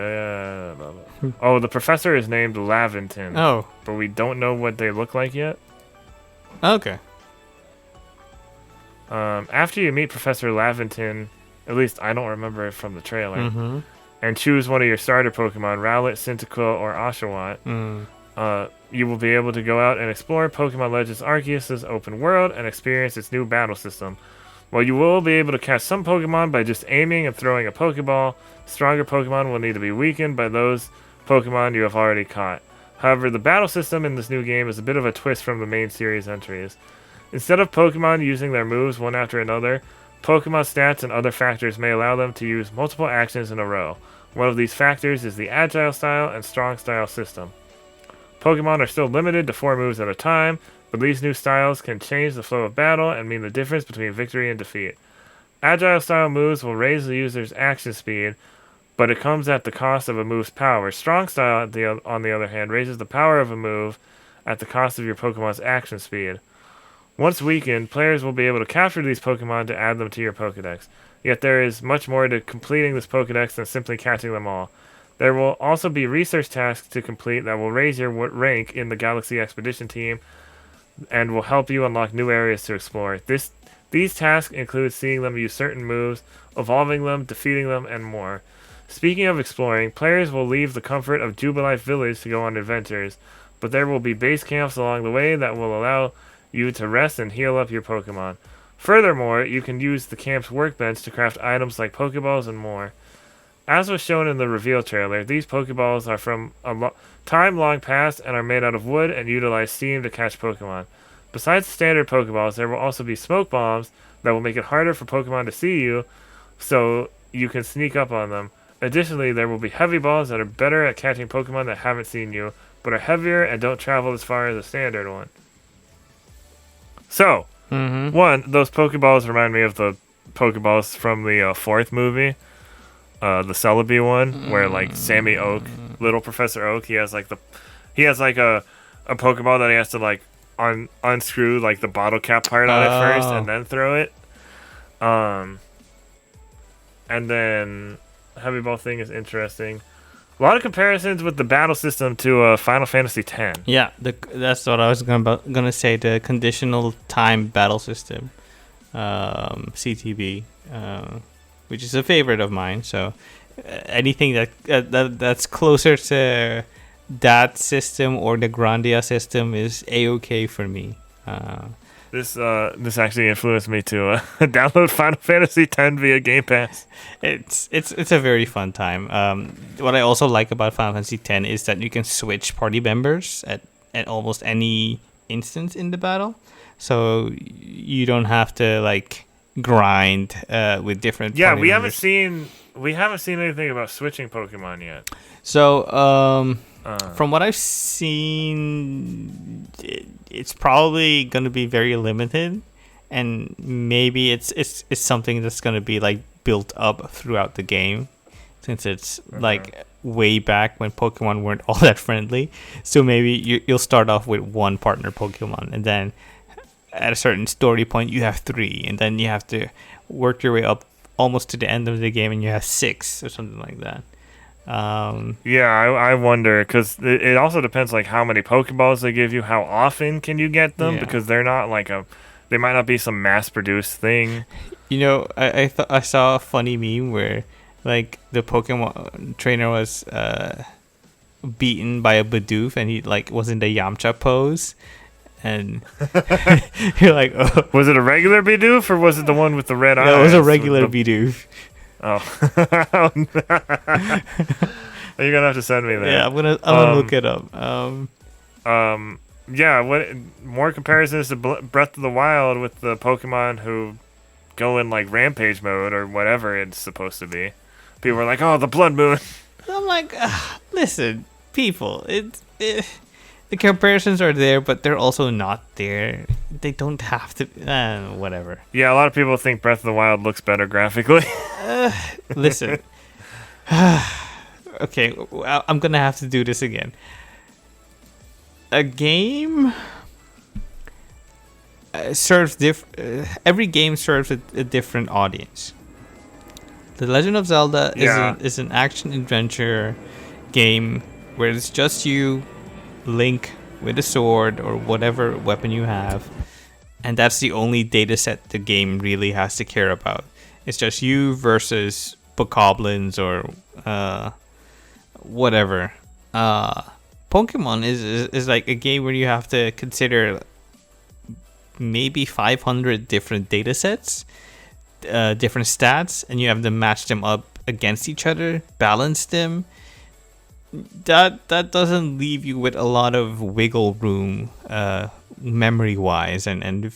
the professor is named Laventon. Oh. But we don't know what they look like yet. Okay. After you meet Professor Laventon, at least I don't remember it from the trailer, and choose one of your starter Pokemon, Rowlet, Cyndaquil, or Oshawott, you will be able to go out and explore Pokemon Legends Arceus' open world and experience its new battle system. While you will be able to catch some Pokemon by just aiming and throwing a Pokeball, stronger Pokemon will need to be weakened by those Pokemon you have already caught. However, the battle system in this new game is a bit of a twist from the main series entries. Instead of Pokemon using their moves one after another, Pokemon stats and other factors may allow them to use multiple actions in a row. One of these factors is the Agile Style and Strong Style system. Pokemon are still limited to 4 moves at a time, but these new styles can change the flow of battle and mean the difference between victory and defeat. Agile Style moves will raise the user's action speed, but it comes at the cost of a move's power. Strong Style, on the other hand, raises the power of a move at the cost of your Pokemon's action speed. Once weakened, players will be able to capture these Pokemon to add them to your Pokedex. Yet there is much more to completing this Pokedex than simply catching them all. There will also be research tasks to complete that will raise your rank in the Galaxy Expedition team and will help you unlock new areas to explore. These tasks include seeing them use certain moves, evolving them, defeating them, and more. Speaking of exploring, players will leave the comfort of Jubilife Village to go on adventures, but there will be base camps along the way that will allow you to rest and heal up your Pokemon. Furthermore, you can use the camp's workbench to craft items like Pokeballs and more. As was shown in the reveal trailer, these Pokeballs are from a time long past and are made out of wood and utilize steam to catch Pokemon. Besides standard Pokeballs, there will also be smoke bombs that will make it harder for Pokemon to see you, so you can sneak up on them. Additionally, there will be heavy balls that are better at catching Pokemon that haven't seen you, but are heavier and don't travel as far as a standard one. So, one, those Pokeballs remind me of the Pokeballs from the 4th movie. The Celebi one, where like Sammy Oak, little Professor Oak, he has like a Pokeball that he has to like unscrew like the bottle cap part on it first and then throw it. And then Heavy Ball thing is interesting. A lot of comparisons with the battle system to Final Fantasy X. Yeah, that's what I was gonna say. The conditional time battle system, CTB. Which is a favorite of mine. So anything that's closer to that system or the Grandia system is A-okay for me. This actually influenced me to download Final Fantasy X via Game Pass. It's a very fun time. What I also like about Final Fantasy X is that you can switch party members at almost any instance in the battle. So you don't have to like grind with different we haven't seen anything about switching Pokemon yet. So from what I've seen, it's probably going to be very limited, and maybe it's something that's going to be like built up throughout the game, since it's like way back when Pokemon weren't all that friendly. So maybe you'll start off with one partner Pokemon, and then at a certain story point you have 3, and then you have to work your way up almost to the end of the game and you have 6 or something like that. I wonder, because it also depends like how many Pokeballs they give you, how often can you get them, because they're not like they might not be some mass produced thing. You know, I saw a funny meme where like the Pokemon trainer was beaten by a Bidoof, and he like was in the Yamcha pose. And you're like, oh. Was it a regular Bidoof or was it the one with the red eyes? No, it was a regular Bidoof. Oh. You're gonna have to send me that. Yeah, I'm gonna look it up. What more comparisons to Breath of the Wild with the Pokemon who go in like rampage mode or whatever it's supposed to be. People are like, oh, the Blood Moon. I'm like, listen, people, the comparisons are there, but they're also not there. They don't have to. Whatever. Yeah, a lot of people think Breath of the Wild looks better graphically. Listen. Okay, I'm gonna have to do this again. a game serves every game serves a different audience. The Legend of Zelda is an action adventure game where it's just you, Link with a sword or whatever weapon you have, and that's the only data set the game really has to care about. It's just you versus bokoblins or whatever. Pokemon is like a game where you have to consider maybe 500 different data sets, different stats, and you have to match them up against each other, balance them. That doesn't leave you with a lot of wiggle room, memory wise, and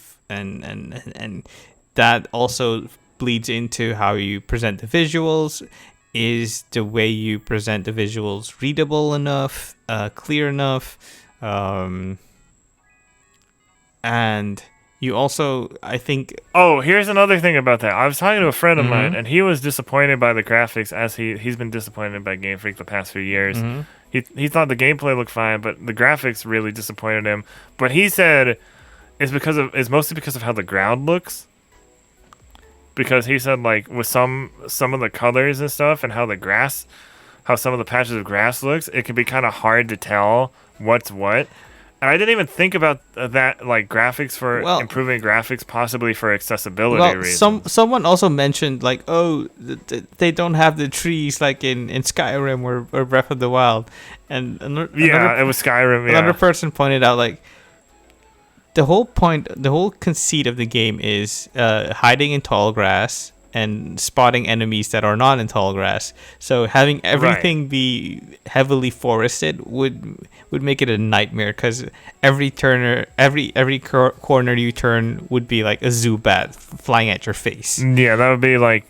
that also bleeds into how you present the visuals. Is the way you present the visuals readable enough, clear enough? And you also, I think... Oh, here's another thing about that. I was talking to a friend of mine, and he was disappointed by the graphics, as he's been disappointed by Game Freak the past few years. He thought the gameplay looked fine, but the graphics really disappointed him. But he said it's mostly because of how the ground looks. Because he said, like, with some of the colors and stuff, and how some of the patches of grass looks, it can be kind of hard to tell what's what. And I didn't even think about that, like, graphics for improving graphics, possibly for accessibility reasons. Someone also mentioned, like, they don't have the trees like in Skyrim or Breath of the Wild. And it was Skyrim. Another person pointed out, like, the whole conceit of the game is hiding in tall grass and spotting enemies that are not in tall grass. So having everything be heavily forested would make it a nightmare, because every corner you turn would be like a Zubat flying at your face. Yeah, that would be like,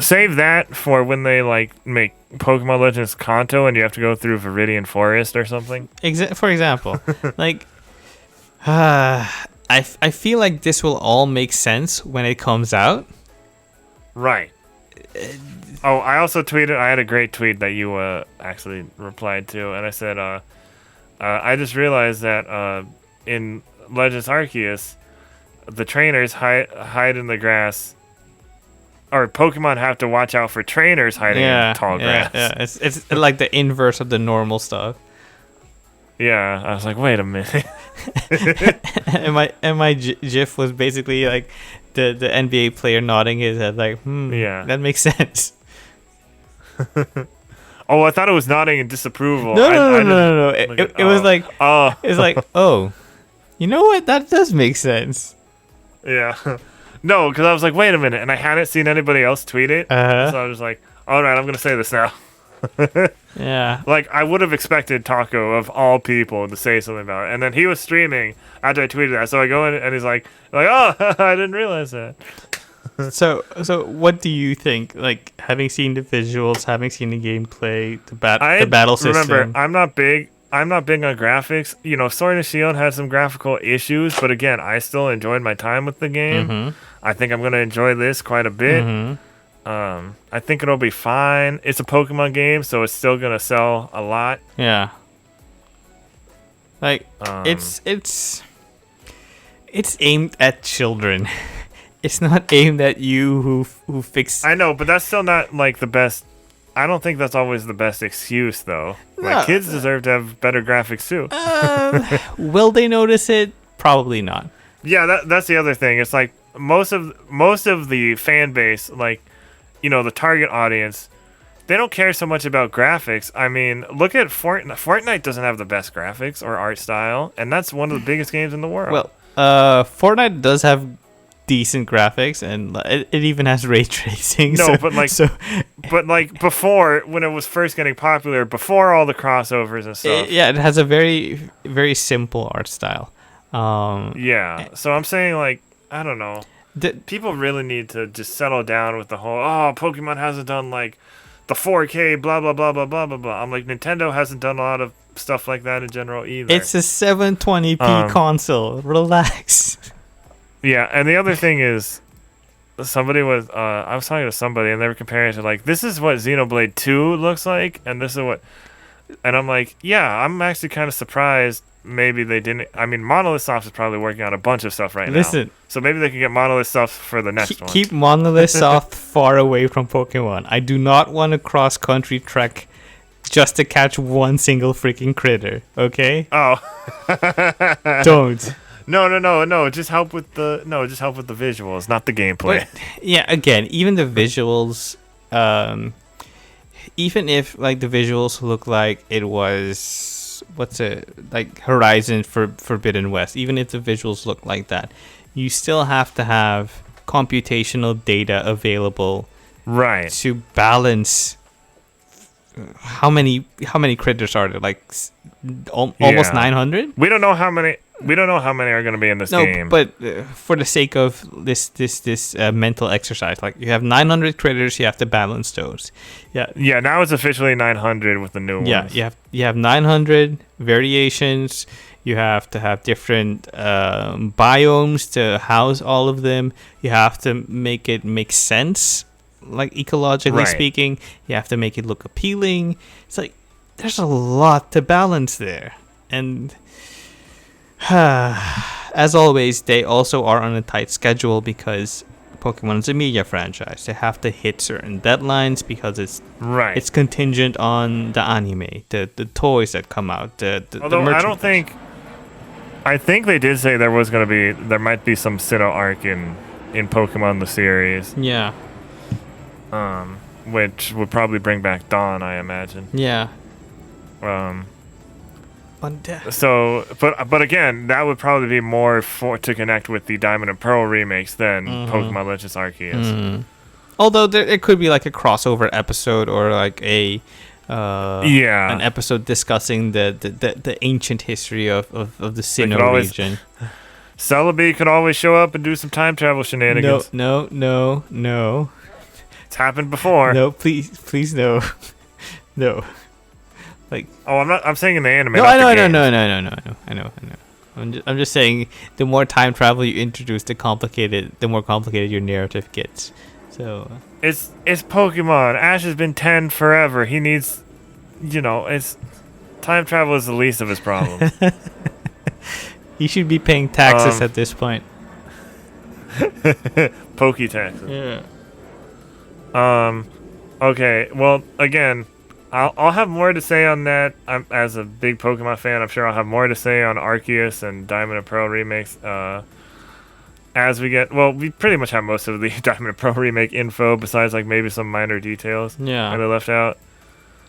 save that for when they like make Pokemon Legends Kanto and you have to go through Viridian Forest or something. For example, like. I feel like this will all make sense when it comes out. Right. Oh, I also tweeted. I had a great tweet that you actually replied to, and I said, I just realized that in Legends Arceus, the trainers hide in the grass, or Pokemon have to watch out for trainers hiding in tall grass. Yeah, it's like the inverse of the normal stuff. Yeah, I was like, wait a minute. and my GIF was basically like the NBA player nodding his head, like, that makes sense. Oh, I thought it was nodding in disapproval. No. It was like, it's like, oh, you know what? That does make sense. Yeah. No, because I was like, wait a minute, and I hadn't seen anybody else tweet it, so I was like, all right, I'm gonna say this now. Yeah. Like, I would have expected Taco, of all people, to say something about it. And then he was streaming after I tweeted that. So I go in and he's like, oh, I didn't realize that. So what do you think? Like, having seen the visuals, having seen the gameplay, the battle system. Remember, I'm not big on graphics. You know, Sword and Shield had some graphical issues, but again, I still enjoyed my time with the game. I think I'm going to enjoy this quite a bit. I think it'll be fine. It's a Pokemon game, so it's still gonna sell a lot. Yeah. Like, it's aimed at children. It's not aimed at you who fix. I know, but that's still not like the best. I don't think that's always the best excuse, though. Like, kids deserve to have better graphics too. Will they notice it? Probably not. Yeah, that's the other thing. It's like most of the fan base, like, you know, the target audience, they don't care so much about graphics. I mean, look at Fortnite. Fortnite doesn't have the best graphics or art style, and that's one of the biggest games in the world. Well, Fortnite does have decent graphics, and it even has ray tracing. No, but like before, when it was first getting popular, before all the crossovers and stuff. It has a very, very simple art style. Yeah, so I'm saying, like, I don't know. People really need to just settle down with the whole, Pokemon hasn't done, like, the 4K, blah, blah, blah, blah, blah, blah, blah. I'm like, Nintendo hasn't done a lot of stuff like that in general either. It's a 720p console. Relax. Yeah, and the other thing is, I was talking to somebody, and they were comparing it to, like, this is what Xenoblade 2 looks like, and this is what... And I'm like, yeah, I'm actually kind of surprised. Maybe they didn't. I mean, Monolith Soft is probably working on a bunch of stuff right Listen, now. So maybe they can get Monolith Soft for the next one. Keep Monolith Soft far away from Pokemon. I do not want to cross-country trek just to catch one single freaking critter, okay? Oh. Don't. No. Just help with the visuals, not the gameplay. But, yeah, again, even the visuals, even if like the visuals look like it was like Horizon for Forbidden West, even if the visuals look like that, you still have to have computational data available, right, to balance how many critters are there, like almost 900. We don't know how many are going to be in this game. But for the sake of this mental exercise, like you have 900 critters, you have to balance those. Yeah, now it's officially 900 with the new ones. Yeah, you have 900 variations. You have to have different biomes to house all of them. You have to make it make sense, like ecologically speaking. You have to make it look appealing. It's like there's a lot to balance there. And as always, they also are on a tight schedule because Pokemon is a media franchise. They have to hit certain deadlines because it's contingent on the anime, the toys that come out. Although I think they did say there might be some Sinnoh arc in Pokemon the series. Yeah. Which would probably bring back Dawn, I imagine. Yeah. But again, that would probably be more to connect with the Diamond and Pearl remakes than Pokemon Legends Arceus. Although it could be like a crossover episode or like an episode discussing the ancient history of the Sinnoh region. Celebi could always show up and do some time travel shenanigans. No. It's happened before. No, please no. No. Like, I'm saying in the anime. No, I know. I'm just saying the more time travel you introduce, the more complicated your narrative gets. So it's Pokemon. Ash has been 10 forever. He needs, it's time travel is the least of his problems. He should be paying taxes at this point. Poke taxes. Yeah. Okay. Well, again, I'll have more to say on that. As a big Pokemon fan, I'm sure I'll have more to say on Arceus and Diamond and Pearl remakes. As we pretty much have most of the Diamond and Pearl remake info, besides like maybe some minor details that they left out.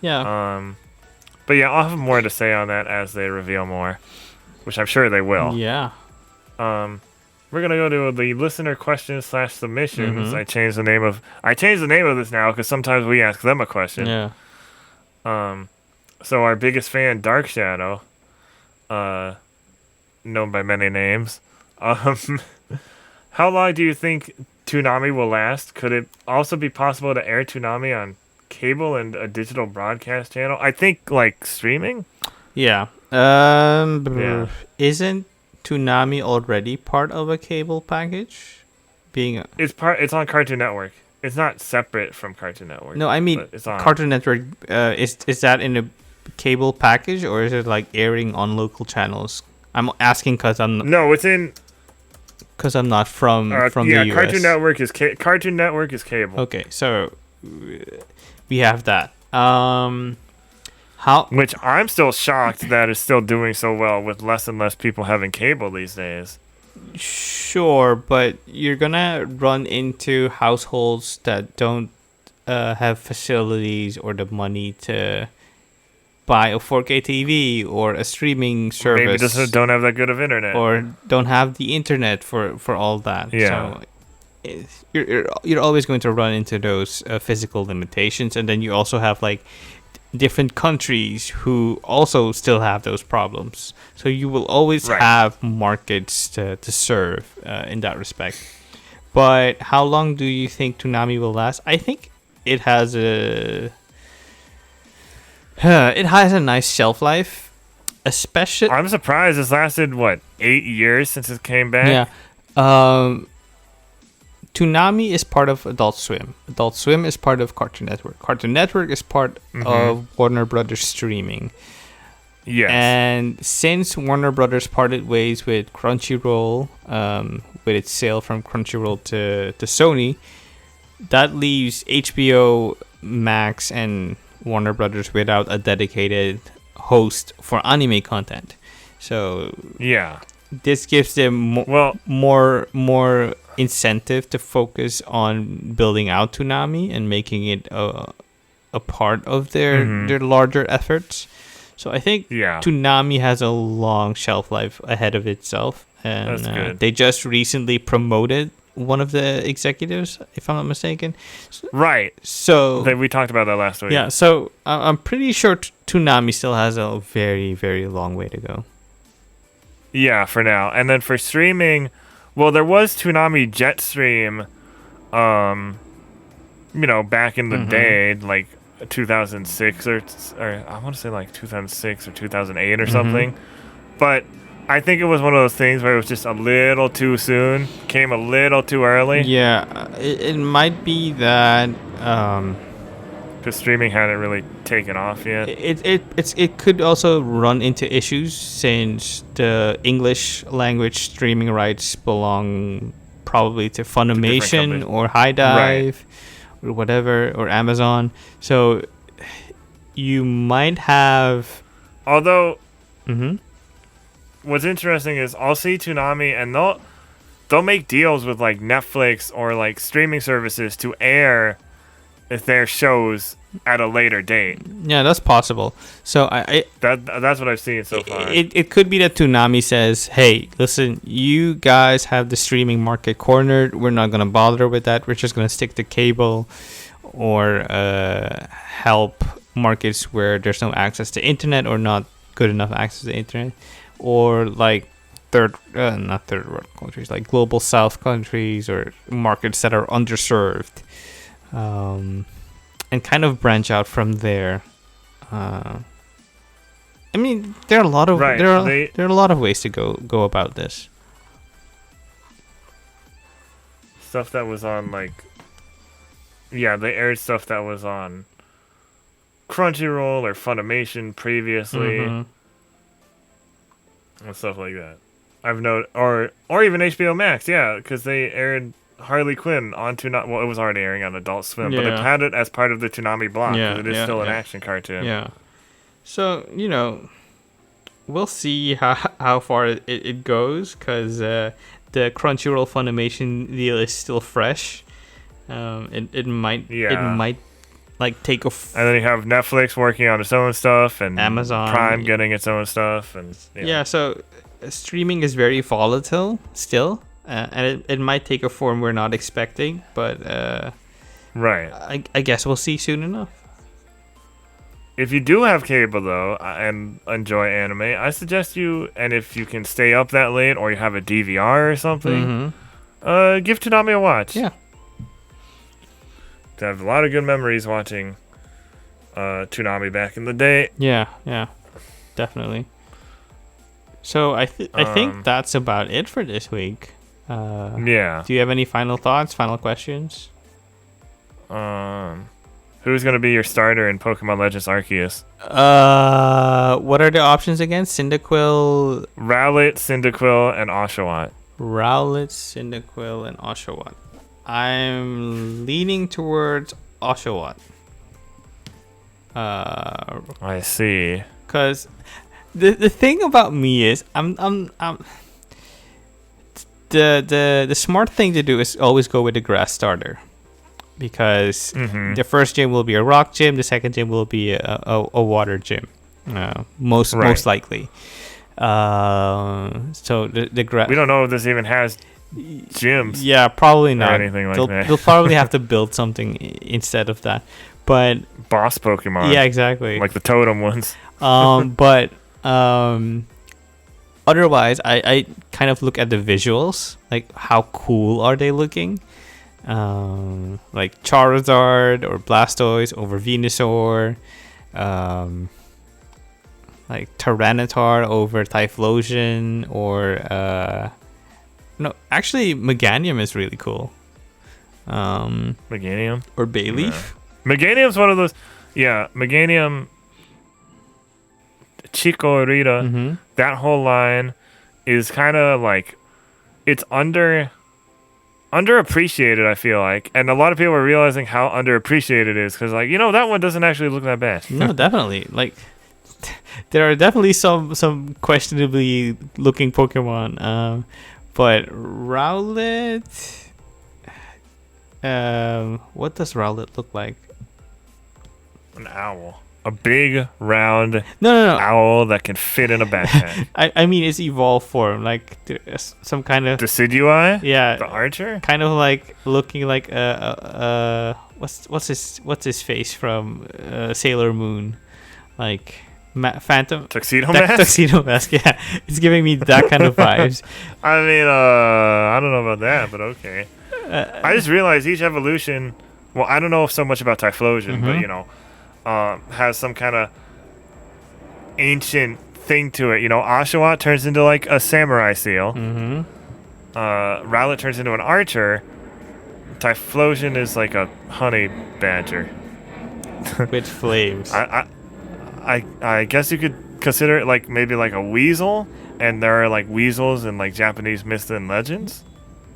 Yeah. But yeah, I'll have more to say on that as they reveal more, which I'm sure they will. Yeah. We're gonna go to the listener questions / submissions. I changed the name of this now because sometimes we ask them a question. Yeah. So our biggest fan, DarkShadow, known by many names. How long do you think Toonami will last? Could it also be possible to air Toonami on cable and a digital broadcast channel? I think like streaming. Yeah. Isn't Toonami already part of a cable package? It's on Cartoon Network. It's not separate from Cartoon Network. No, I mean it's on Cartoon Network. Is that in a cable package or is it like airing on local channels? I'm asking because I'm not from the US. Cartoon Network is cable. Okay, so we have that. Which I'm still shocked that it's still doing so well with less and less people having cable these days. Sure, but you're gonna run into households that don't have facilities or the money to buy a 4K TV or a streaming service. Maybe just don't have that good of internet, or don't have the internet for all that. Yeah. So you're always going to run into those physical limitations, and then you also have like different countries who also still have those problems. So you will always have markets to serve in that respect. But how long do you think Toonami will last? I think it has a nice shelf life, especially. I'm surprised it's lasted 8 years since it came back. Yeah. Toonami is part of Adult Swim. Adult Swim is part of Cartoon Network. Cartoon Network is part of Warner Brothers Streaming. Yes. And since Warner Brothers parted ways with Crunchyroll, with its sale from Crunchyroll to Sony, that leaves HBO Max and Warner Brothers without a dedicated host for anime content. So yeah, this gives them more incentive to focus on building out Toonami and making it a part of their larger efforts. So I think Toonami has a long shelf life ahead of itself, and that's good. They just recently promoted one of the executives, if I'm not mistaken. Right. So we talked about that last week. Yeah. So I'm pretty sure Toonami still has a very, very long way to go. Yeah, for now. And then for streaming, well, there was Toonami Jetstream, back in the day, like 2006 or I want to say like 2006 or 2008 or something. But I think it was one of those things where it was just a little too soon, came a little too early. Yeah, it might be that because streaming hadn't really taken off yet. It could also run into issues since the English language streaming rights belong probably to Funimation or High Dive or whatever, or Amazon. So you might have... Although, what's interesting is I'll see Toonami and they'll make deals with like Netflix or like streaming services to air their shows at a later date. Yeah, that's possible. So that's what I've seen so far. It could be that Toonami says, hey, listen, you guys have the streaming market cornered. We're not going to bother with that. We're just going to stick to cable or help markets where there's no access to internet or not good enough access to internet, or like not third world countries, like global south countries or markets that are underserved. And kind of branch out from there. I mean, there are a lot of there are a lot of ways to go about this. Stuff that was on they aired stuff that was on Crunchyroll or Funimation previously, and stuff like that. I've noted, or even HBO Max, because they aired Harley Quinn on Toonami. Well, it was already airing on Adult Swim, but it had it as part of the Toonami block. It is still an action cartoon. Yeah. So we'll see how far it goes, because the Crunchyroll Funimation deal is still fresh. It might like take a. And then you have Netflix working on its own stuff, and Amazon Prime getting its own stuff, and so streaming is very volatile still. And it might take a form we're not expecting, but I guess we'll see soon enough. If you do have cable, though, and enjoy anime, I suggest you, and if you can stay up that late or you have a DVR or something, give Toonami a watch. Yeah. I have a lot of good memories watching Toonami back in the day. Yeah, definitely. So I think that's about it for this week. Do you have any final thoughts, final questions? Who's going to be your starter in Pokemon Legends Arceus? What are the options again? Cyndaquil, Rowlet, Cyndaquil, and Oshawott. Rowlet, Cyndaquil, and Oshawott. I'm leaning towards Oshawott. I see. Because the thing about me is I'm the smart thing to do is always go with the grass starter, because the first gym will be a rock gym, the second gym will be a water gym, most likely. So the grass. We don't know if this even has gyms. Yeah, probably not. Or anything like that. They'll probably have to build something instead of that. But boss Pokemon. Yeah, exactly. Like the totem ones. But otherwise, I kind of look at the visuals, like how cool are they looking? Like Charizard or Blastoise over Venusaur, like Tyranitar over Typhlosion, or no, actually Meganium is really cool. Meganium or Bayleaf. Yeah. Meganium's one of those. Yeah, Meganium, Chico Rita, that whole line is kind of like it's underappreciated, I feel like, and a lot of people are realizing how underappreciated it is because, like, that one doesn't actually look that bad. No, definitely. Like, there are definitely some questionably looking Pokemon, but Rowlet. What does Rowlet look like? An owl. A big, round no. owl that can fit in a backpack. I mean, it's evolved form, like some kind of Decidueye? Yeah, the archer? Kind of like looking like what's his face from Sailor Moon, like Phantom Tuxedo Mask? Tuxedo Mask, yeah. It's giving me that kind of vibes. I mean, I don't know about that, but okay. I just realized each evolution. Well, I don't know so much about Typhlosion, but has some kind of ancient thing to it. Oshawott turns into like a samurai seal. Rowlet turns into an archer. Typhlosion is like a honey badger with flames. I guess you could consider it like maybe like a weasel, and there are like weasels in like Japanese myths and legends.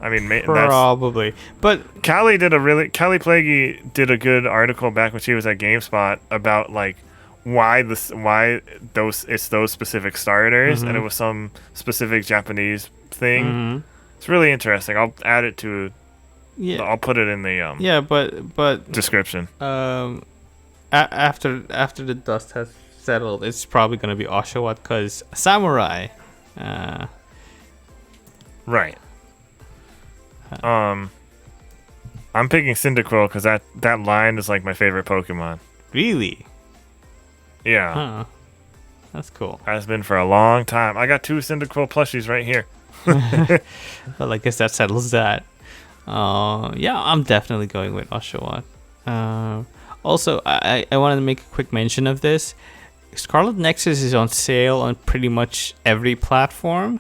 I mean, probably, but Callie Plaguey did a good article back when she was at GameSpot about like why those specific starters, and it was some specific Japanese thing. It's really interesting. I'll add it to. Yeah. I'll put it in the but description. After the dust has settled, it's probably gonna be Oshawott because samurai. Right. I'm picking Cyndaquil because that line is like my favorite Pokemon. Really? Yeah. Huh. That's cool. Has been for a long time. I got 2 Cyndaquil plushies right here. Well, I guess that settles that. Yeah, I'm definitely going with Oshawott. Also, I wanted to make a quick mention of this. Scarlet Nexus is on sale on pretty much every platform,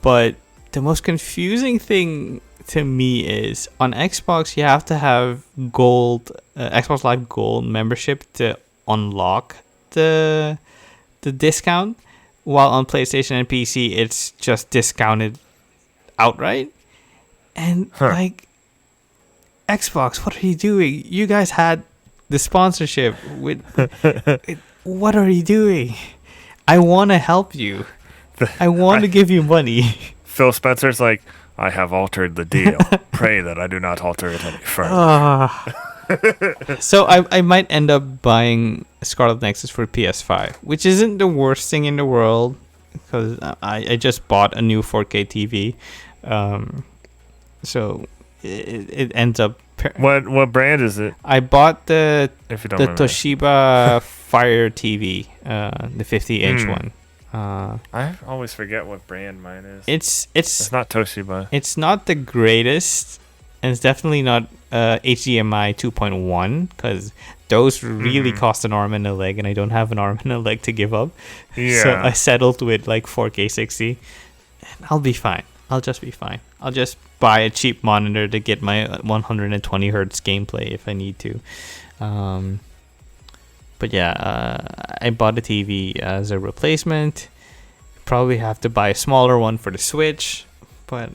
but the most confusing thing to me is on Xbox you have to have gold Xbox Live Gold membership to unlock the discount, while on PlayStation and PC it's just discounted outright. And like, Xbox, what are you doing? You guys had the sponsorship with what are you doing? I want to help you. I want to give you money. Phil Spencer's like, I have altered the deal. Pray that I do not alter it any further. So I might end up buying Scarlet Nexus for PS5, which isn't the worst thing in the world because I just bought a new 4K TV. So it ends up. What brand is it? I bought the Toshiba Fire TV, the 50-inch one. I always forget what brand mine is. It's not Toshiba. It's not the greatest, and it's definitely not HDMI 2.1 because those really cost an arm and a leg, and I don't have an arm and a leg to give up. Yeah. So I settled with like 4K 60, and I'll be fine. I'll just be fine. I'll just buy a cheap monitor to get my 120 hertz gameplay if I need to. But yeah, I bought a TV as a replacement. Probably have to buy a smaller one for the Switch. But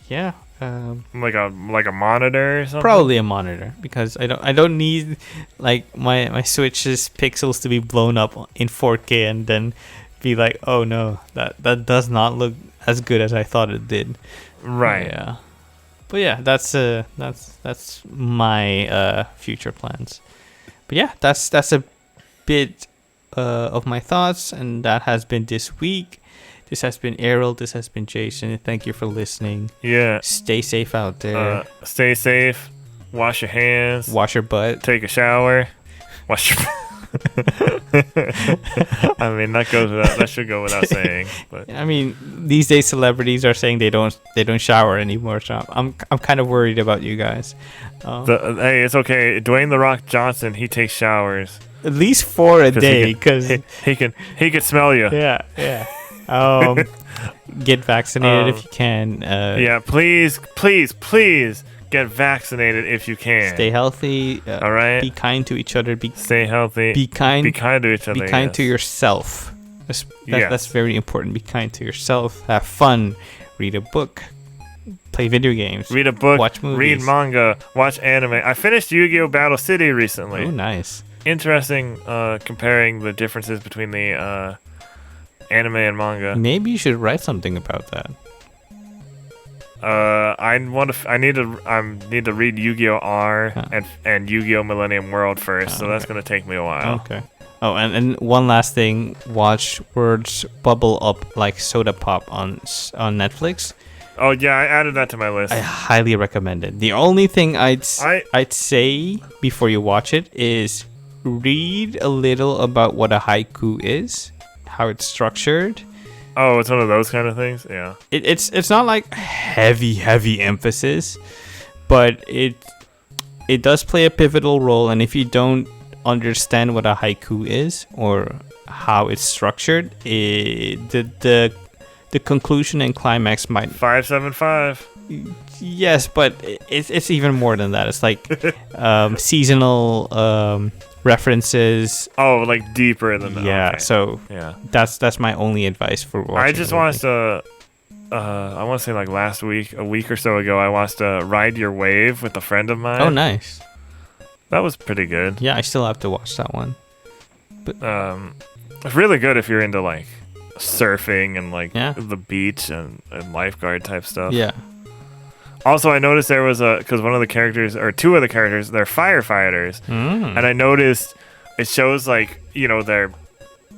yeah. Like a monitor or something? Probably a monitor because I don't need like my Switch's pixels to be blown up in 4K and then be like, oh no, that does not look as good as I thought it did. Right. Yeah. But yeah, that's my future plans. But yeah, that's a bit of my thoughts, and that has been this week. This has been Erroll. This has been Jason. Thank you for listening. Yeah. Stay safe out there. Stay safe. Wash your hands. Wash your butt. Take a shower. Wash your. I mean, that should go without saying. But I mean, these days celebrities are saying they don't shower anymore. So I'm kind of worried about you guys. Hey, it's okay. Dwayne The Rock Johnson, he takes showers at least 4 a day because he can smell you. Yeah. Get vaccinated if you can. Yeah, please Get vaccinated if you can. Stay healthy. All right. Be kind to each other. Stay healthy. Be kind. Be kind to each other. Be kind to yourself. That's very important. Be kind to yourself. Have fun. Read a book. Play video games. Read a book. Watch movies. Read manga. Watch anime. I finished Yu-Gi-Oh! Battle City recently. Oh, nice. Interesting comparing the differences between the anime and manga. Maybe you should write something about that. I need to read Yu-Gi-Oh! R and Yu-Gi-Oh! Millennium World first, so that's gonna take me a while. Okay. Oh, and one last thing, watch Words Bubble Up Like Soda Pop on Netflix. Oh yeah, I added that to my list. I highly recommend it. The only thing I'd say before you watch it is read a little about what a haiku is, how it's structured. Oh, it's one of those kind of things? Yeah. It's not like heavy emphasis, but it does play a pivotal role, and if you don't understand what a haiku is or how it's structured, the conclusion and climax might 575. Yes, but it's even more than that. It's like seasonal references. Oh, like deeper than that. Yeah, okay. so yeah, that's my only advice for watching. I just watched I want to say like a week or so ago, I watched Ride Your Wave with a friend of mine. Oh, nice. That was pretty good. Yeah, I still have to watch that one. But it's really good if you're into like surfing and like the beach and lifeguard type stuff. Yeah. Also, I noticed there was because one of the characters, or two of the characters, they're firefighters. And I noticed it shows like, their,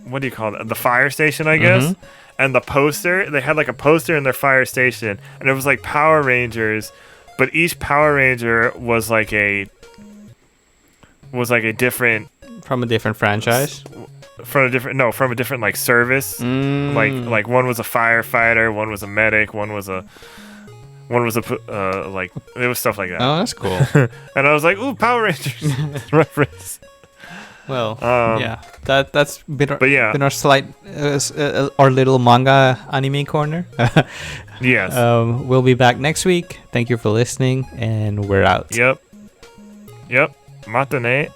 what do you call it? The fire station, I guess. And the poster, they had like a poster in their fire station, and it was like Power Rangers, but each Power Ranger was like a different. From a different franchise? From a different like service. Like one was a firefighter, one was a medic, one was a like, it was stuff like that. Oh, that's cool. And I was like, ooh, Power Rangers reference. Well, that's been our slight our little manga anime corner. Yes. We'll be back next week. Thank you for listening, and we're out. Yep. Matane.